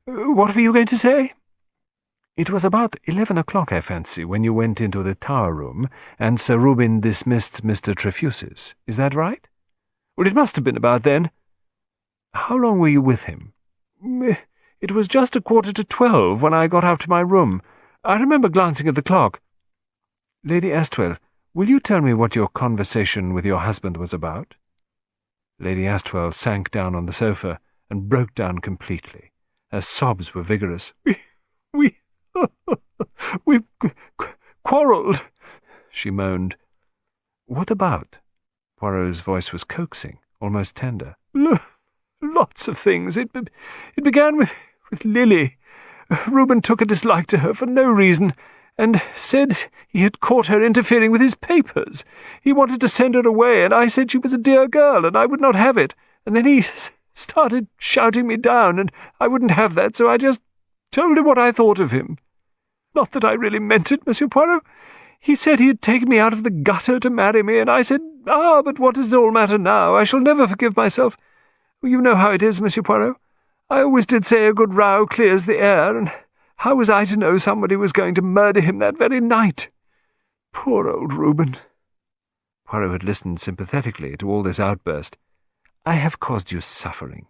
What were you going to say? It was about 11 o'clock, I fancy, when you went into the tower room, and Sir Reuben dismissed Mr. Trefusis. Is that right? Well, it must have been about then. How long were you with him? It was just 11:45 when I got up to my room. I remember glancing at the clock. Lady Astwell, will you tell me what your conversation with your husband was about? Lady Astwell sank down on the sofa and broke down completely. Her sobs were vigorous. We quarrelled, she moaned. What about? Poirot's voice was coaxing, almost tender. Lots of things. It began with Lily. Reuben took a dislike to her for no reason, and said he had caught her interfering with his papers. He wanted to send her away, and I said she was a dear girl, and I would not have it. And then he started shouting me down, and I wouldn't have that, so I just told him what I thought of him. Not that I really meant it, Monsieur Poirot. He said he had taken me out of the gutter to marry me, and I said, but what does it all matter now? I shall never forgive myself. You know how it is, Monsieur Poirot. I always did say a good row clears the air, and how was I to know somebody was going to murder him that very night? Poor old Reuben. Poirot had listened sympathetically to all this outburst. "I have caused you suffering,"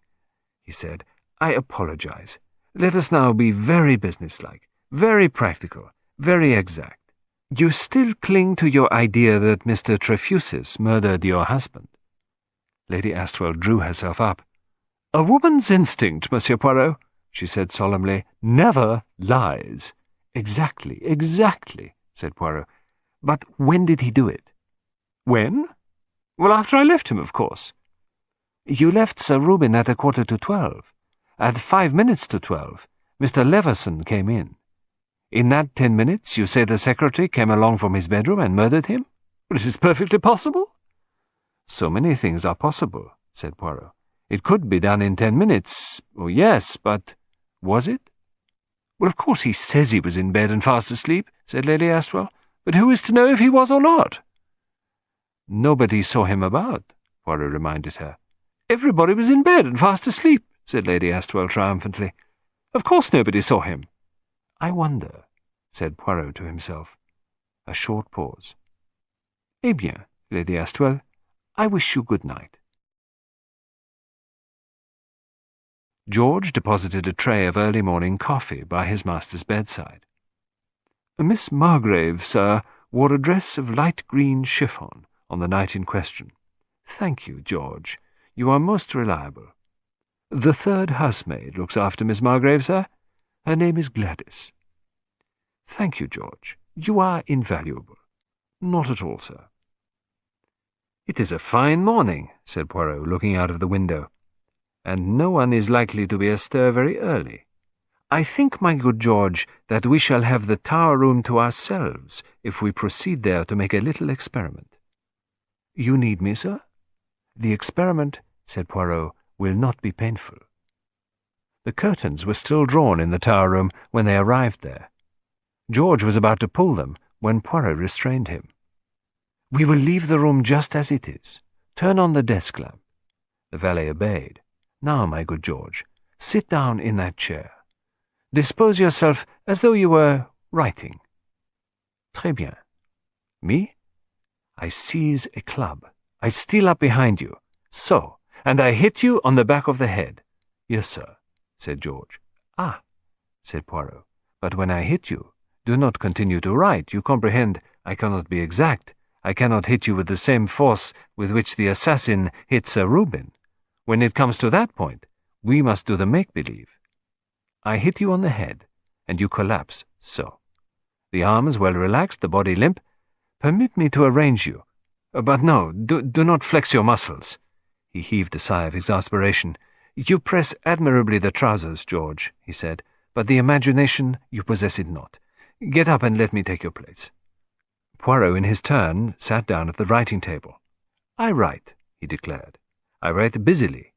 he said. "I apologize. Let us now be very businesslike, very practical, very exact. You still cling to your idea that Mr. Trefusis murdered your husband?" Lady Astwell drew herself up. "A woman's instinct, Monsieur Poirot," she said solemnly, "never lies." "Exactly, exactly," said Poirot. "But when did he do it?" "When? Well, after I left him, of course." "You left Sir Reuben at 11:45. At 5 minutes to 12, Mr. Leveson came in. In that 10 minutes, you say the secretary came along from his bedroom and murdered him?" "Well, it is perfectly possible." "So many things are possible," said Poirot. "It could be done in 10 minutes. Oh, yes, but was it?" "Well, of course he says he was in bed and fast asleep," said Lady Astwell. "But who is to know if he was or not?" "Nobody saw him about," Poirot reminded her. "Everybody was in bed and fast asleep," said Lady Astwell triumphantly. "Of course nobody saw him." "I wonder," said Poirot to himself. A short pause. "Eh bien, Lady Astwell, I wish you good night." George deposited a tray of early morning coffee by his master's bedside. "Miss Margrave, sir, wore a dress of light green chiffon on the night in question." "Thank you, George. You are most reliable." "The third housemaid looks after Miss Margrave, sir. Her name is Gladys." "Thank you, George. You are invaluable." "Not at all, sir." "It is a fine morning," said Poirot, looking out of the window, "and no one is likely to be astir very early. I think, my good George, that we shall have the tower room to ourselves if we proceed there to make a little experiment." "You need me, sir?" "The experiment," said Poirot, "will not be painful." The curtains were still drawn in the tower room when they arrived there. George was about to pull them when Poirot restrained him. "We will leave the room just as it is. Turn on the desk lamp." The valet obeyed. "Now, my good George, sit down in that chair. Dispose yourself as though you were writing." "Très bien." "Me? I seize a club. I steal up behind you. So, and I hit you on the back of the head." "Yes, sir," said George. "Ah," said Poirot, "but when I hit you, do not continue to write. You comprehend, I cannot be exact. I cannot hit you with the same force with which the assassin hit Sir Reuben. When it comes to that point, we must do the make-believe. I hit you on the head, and you collapse, so. The arms well relaxed, the body limp. Permit me to arrange you. But no, do not flex your muscles." He heaved a sigh of exasperation. "You press admirably the trousers, George," he said, "but the imagination, you possess it not. Get up and let me take your place." Poirot, in his turn, sat down at the writing-table. "I write," he declared. "I write busily.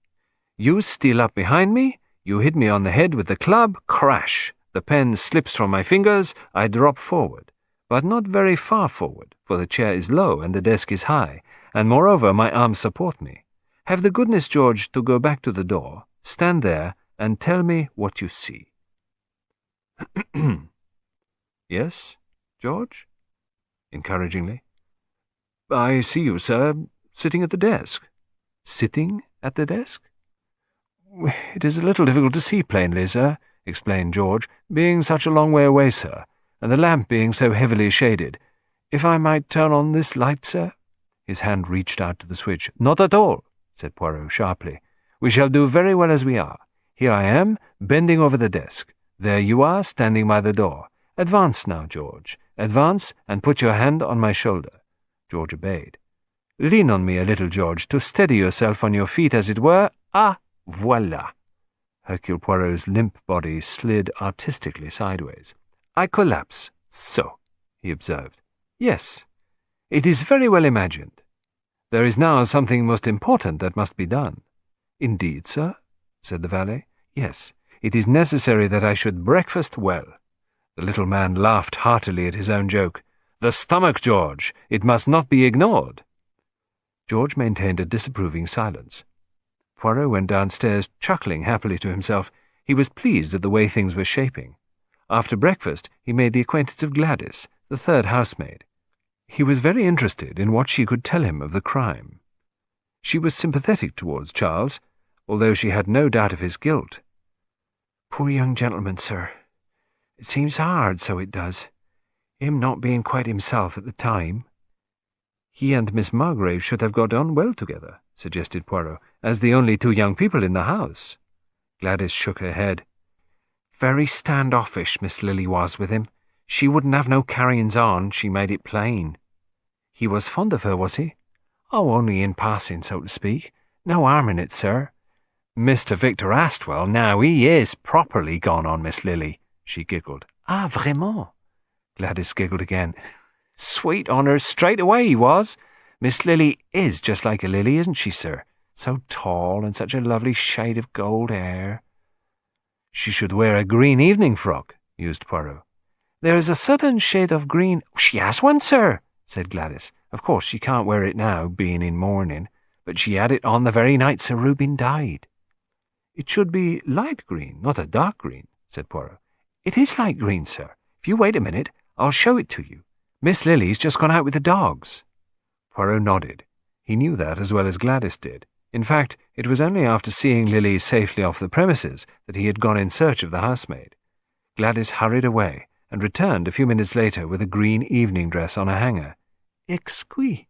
You steal up behind me, you hit me on the head with the club, crash! The pen slips from my fingers, I drop forward, but not very far forward, for the chair is low and the desk is high, and moreover my arms support me. Have the goodness, George, to go back to the door, stand there, and tell me what you see." "Yes, George?" encouragingly. "I see you, sir, sitting at the desk." "Sitting at the desk?" "It is a little difficult to see plainly, sir," explained George, "being such a long way away, sir, and the lamp being so heavily shaded. If I might turn on this light, sir?" His hand reached out to the switch. "Not at all," said Poirot sharply. "We shall do very well as we are. Here I am, bending over the desk. There you are, standing by the door. Advance now, George. Advance, and put your hand on my shoulder." George obeyed. "Lean on me a little, George, to steady yourself on your feet, as it were. Ah, voilà." Hercule Poirot's limp body slid artistically sideways. "I collapse. So," he observed. "Yes, it is very well imagined. There is now something most important that must be done." "Indeed, sir?" said the valet. "Yes, it is necessary that I should breakfast well." The little man laughed heartily at his own joke. "The stomach, George! It must not be ignored." George maintained a disapproving silence. Poirot went downstairs, chuckling happily to himself. He was pleased at the way things were shaping. After breakfast, he made the acquaintance of Gladys, the third housemaid. He was very interested in what she could tell him of the crime. She was sympathetic towards Charles, although she had no doubt of his guilt. "Poor young gentleman, sir. It seems hard, so it does, him not being quite himself at the time." "He and Miss Margrave should have got on well together," suggested Poirot, "as the only two young people in the house." Gladys shook her head. "Very standoffish Miss Lily was with him. She wouldn't have no carryings on, she made it plain." "He was fond of her, was he?" "Oh, only in passing, so to speak. No harm in it, sir." "Mr. Victor Astwell, now, he is properly gone on Miss Lily," she giggled. "Ah, vraiment?" Gladys giggled again. "Sweet on her straight away he was. Miss Lily is just like a lily, isn't she, sir? So tall, and such a lovely shade of gold hair." "She should wear a green evening frock," mused Poirot. "There is a certain shade of green—" "She has one, sir," said Gladys. "Of course she can't wear it now, being in mourning, but she had it on the very night Sir Reuben died." "It should be light green, not a dark green," said Poirot. "It is light green, sir. If you wait a minute, I'll show it to you. Miss Lily's just gone out with the dogs." Poirot nodded. He knew that as well as Gladys did. In fact, it was only after seeing Lily safely off the premises that he had gone in search of the housemaid. Gladys hurried away, and returned a few minutes later with a green evening dress on a hanger. "Exquis,"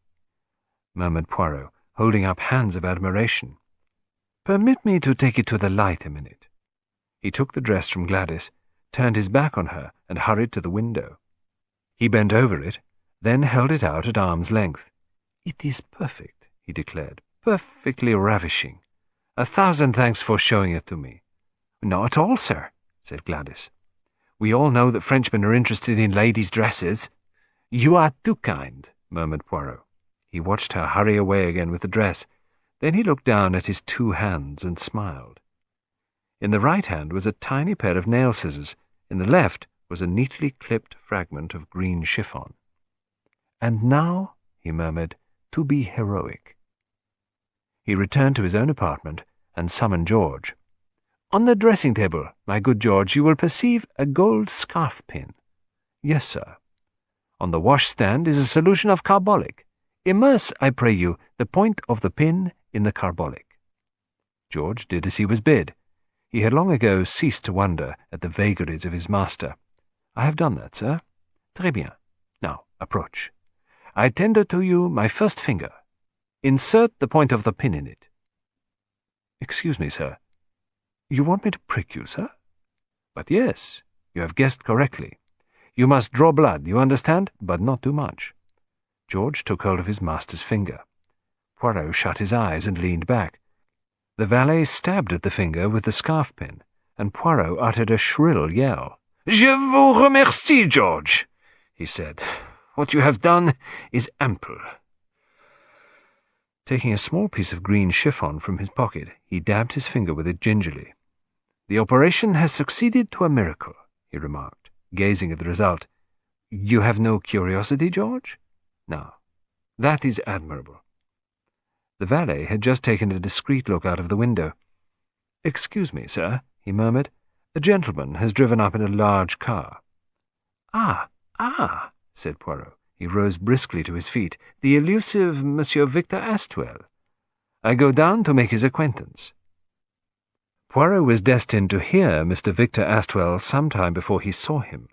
murmured Poirot, holding up hands of admiration. "Permit me to take it to the light a minute." He took the dress from Gladys, turned his back on her, and hurried to the window. He bent over it, then held it out at arm's length. "It is perfect," he declared. "Perfectly ravishing. 1,000 thanks for showing it to me." "Not at all, sir," said Gladys. "We all know that Frenchmen are interested in ladies' dresses." "You are too kind," murmured Poirot. He watched her hurry away again with the dress. Then he looked down at his 2 hands and smiled. In the right hand was a tiny pair of nail scissors. In the left was a neatly clipped fragment of green chiffon. "And now," he murmured, "to be heroic." He returned to his own apartment and summoned George. "On the dressing-table, my good George, you will perceive a gold scarf-pin." "Yes, sir." "On the washstand is a solution of carbolic. Immerse, I pray you, the point of the pin in the carbolic." George did as he was bid. He had long ago ceased to wonder at the vagaries of his master. "I have done that, sir." "Très bien. Now, approach. I tender to you my first finger. Insert the point of the pin in it." "Excuse me, sir. You want me to prick you, sir?" "But yes, you have guessed correctly. You must draw blood, you understand, but not too much." George took hold of his master's finger. Poirot shut his eyes and leaned back. The valet stabbed at the finger with the scarf-pin, and Poirot uttered a shrill yell. "Je vous remercie, George," he said. "What you have done is ample." Taking a small piece of green chiffon from his pocket, he dabbed his finger with it gingerly. "The operation has succeeded to a miracle," he remarked, gazing at the result. "You have no curiosity, George? Now, that is admirable." The valet had just taken a discreet look out of the window. "Excuse me, sir," he murmured. "A gentleman has driven up in a large car." "Ah, said Poirot. He rose briskly to his feet. "The elusive Monsieur Victor Astwell. I go down to make his acquaintance." Poirot was destined to hear Mr. Victor Astwell some time before he saw him.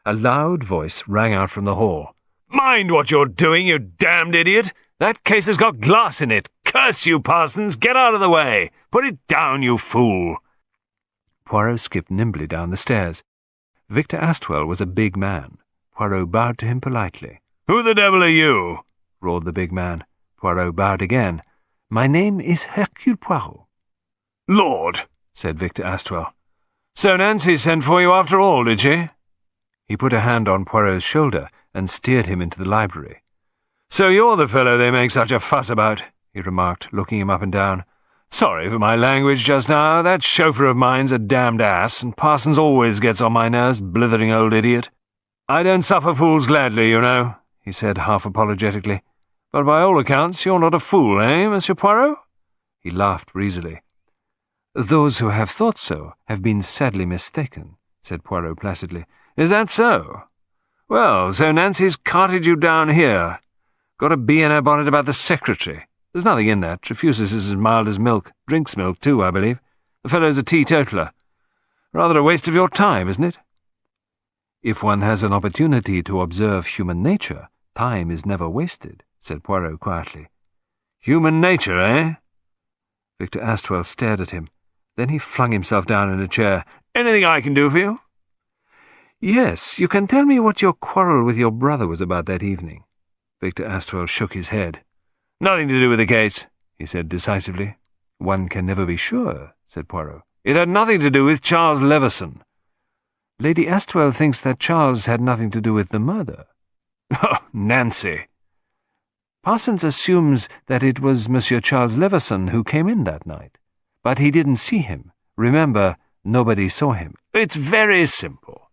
A loud voice rang out from the hall. "Mind what you're doing, you damned idiot! That case has got glass in it! Curse you, Parsons! Get out of the way! Put it down, you fool!" Poirot skipped nimbly down the stairs. Victor Astwell was a big man. Poirot bowed to him politely. "Who the devil are you?" roared the big man. Poirot bowed again. "My name is Hercule Poirot." "Lord!" said Victor Astwell. "So Nancy sent for you after all, did she?" He put a hand on Poirot's shoulder and steered him into the library. "So you're the fellow they make such a fuss about," he remarked, looking him up and down. "Sorry for my language just now. That chauffeur of mine's a damned ass, and Parsons always gets on my nerves, blithering old idiot. I don't suffer fools gladly, you know," he said half apologetically. "But by all accounts you're not a fool, eh, Monsieur Poirot?" He laughed breezily. "Those who have thought so have been sadly mistaken," said Poirot placidly. "Is that so? "Well, so Nancy's carted you down here. Got a bee in her bonnet about the secretary. There's nothing in that. Trefusis is as mild as milk. Drinks milk, too, I believe. The fellow's a teetotaler. Rather a waste of your time, isn't it?" "If one has an opportunity to observe human nature, time is never wasted," said Poirot quietly. "Human nature, eh?" Victor Astwell stared at him. Then he flung himself down in a chair. "Anything I can do for you?" "Yes, you can tell me what your quarrel with your brother was about that evening." Victor Astwell shook his head. "Nothing to do with the case," he said decisively. "One can never be sure," said Poirot. "It had nothing to do with Charles Leveson." "Lady Astwell thinks that Charles had nothing to do with the murder." "Oh, Nancy!" "Parsons assumes that it was Monsieur Charles Leveson who came in that night. But he didn't see him. Remember, nobody saw him." "It's very simple.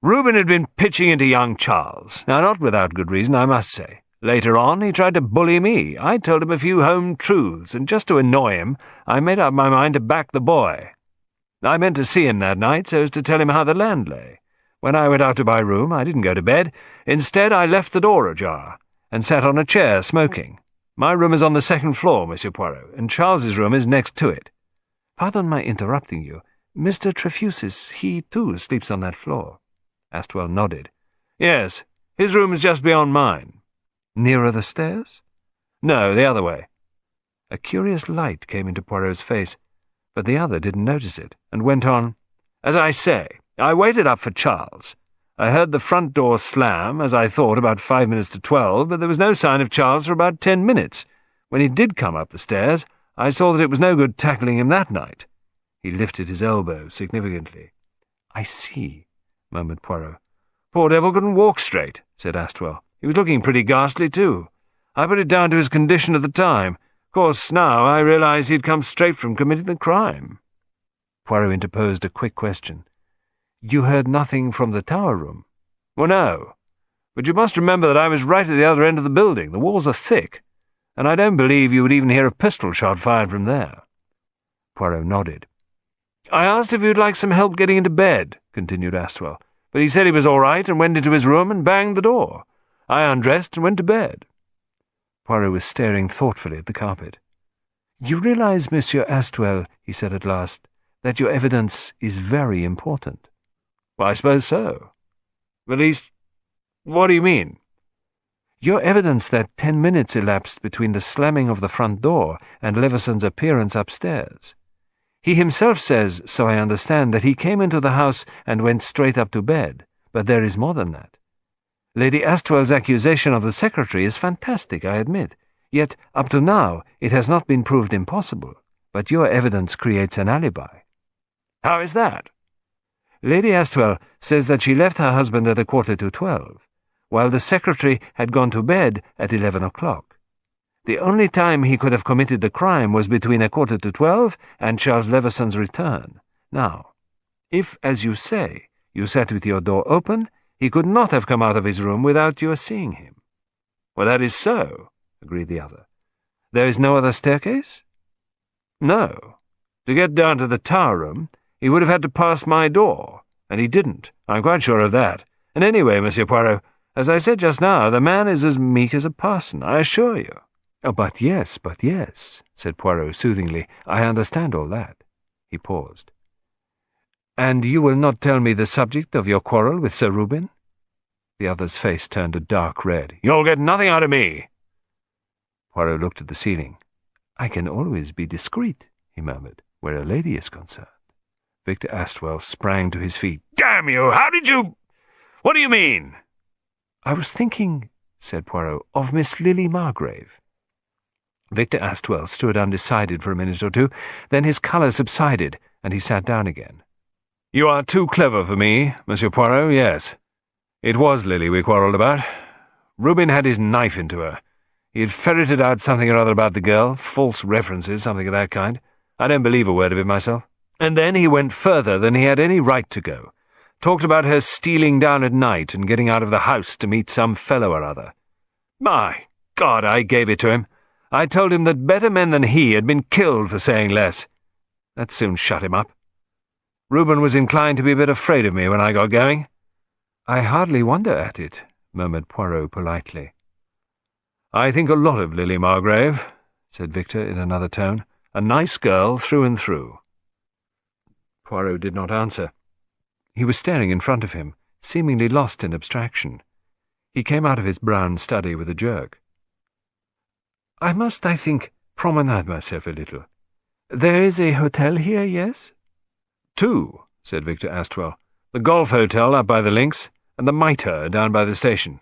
Reuben had been pitching into young Charles. Now, not without good reason, I must say. Later on, he tried to bully me. I told him a few home truths, and just to annoy him, I made up my mind to back the boy. I meant to see him that night so as to tell him how the land lay. When I went out to my room, I didn't go to bed. Instead, I left the door ajar, and sat on a chair smoking. My room is on the second floor, Monsieur Poirot, and Charles's room is next to it." "Pardon my interrupting you. Mr. Trefusis, he too sleeps on that floor." Astwell nodded. "Yes, his room is just beyond mine." "Nearer the stairs?" "No, the other way." A curious light came into Poirot's face, but the other didn't notice it, and went on. "As I say, I waited up for Charles. I heard the front door slam, as I thought, about 5 minutes to 12, but there was no sign of Charles for about 10 minutes. When he did come up the stairs, I saw that it was no good tackling him that night." He lifted his elbow significantly. "I see," murmured Poirot. "Poor devil couldn't walk straight," said Astwell. "He was looking pretty ghastly, too. I put it down to his condition at the time. Of course, now I realize he'd come straight from committing the crime." Poirot interposed a quick question. "You heard nothing from the tower room?" "Well, no. But you must remember that I was right at the other end of the building. The walls are thick, and I don't believe you would even hear a pistol shot fired from there." Poirot nodded. "I asked if he would like some help getting into bed," continued Astwell, "but he said he was all right and went into his room and banged the door. I undressed and went to bed." Poirot was staring thoughtfully at the carpet. "You realize, Monsieur Astwell," he said at last, "that your evidence is very important." "Well, I suppose so. At least, what do you mean?" "Your evidence that 10 minutes elapsed between the slamming of the front door and Leveson's appearance upstairs. He himself says, so I understand, that he came into the house and went straight up to bed, but there is more than that. Lady Astwell's accusation of the secretary is fantastic, I admit, yet up to now it has not been proved impossible, but your evidence creates an alibi." "How is that?" "Lady Astwell says that she left her husband at 11:45, while the secretary had gone to bed at 11 o'clock. The only time he could have committed the crime was between 11:45 and Charles Leveson's return. Now, if, as you say, you sat with your door open, he could not have come out of his room without your seeing him." "Well, that is so," agreed the other. "There is no other staircase?" "No. To get down to the tower room, he would have had to pass my door, and he didn't. I'm quite sure of that. And anyway, Monsieur Poirot, as I said just now, the man is as meek as a parson, I assure you." "Oh, but yes," said Poirot soothingly. "I understand all that." He paused. "And you will not tell me the subject of your quarrel with Sir Reuben?" The other's face turned a dark red. "You'll get nothing out of me." Poirot looked at the ceiling. "I can always be discreet," he murmured, "where a lady is concerned." Victor Astwell sprang to his feet. "Damn you! How did you— What do you mean?" "I was thinking," said Poirot, "of Miss Lily Margrave." Victor Astwell stood undecided for a minute or two, then his colour subsided, and he sat down again. "You are too clever for me, Monsieur Poirot, yes. It was Lily we quarrelled about. Reuben had his knife into her. He had ferreted out something or other about the girl, false references, something of that kind. I don't believe a word of it myself. And then he went further than he had any right to go. Talked about her stealing down at night and getting out of the house to meet some fellow or other. My God, I gave it to him. I told him that better men than he had been killed for saying less. That soon shut him up. Reuben was inclined to be a bit afraid of me when I got going. "I hardly wonder at it," murmured Poirot politely. "I think a lot of Lily Margrave," said Victor in another tone. "A nice girl through and through." Poirot did not answer. He was staring in front of him, seemingly lost in abstraction. He came out of his brown study with a jerk. "I must, I think, promenade myself a little. There is a hotel here, yes?" "Two," said Victor Astwell. "The Golf Hotel up by the links, and the Mitre down by the station."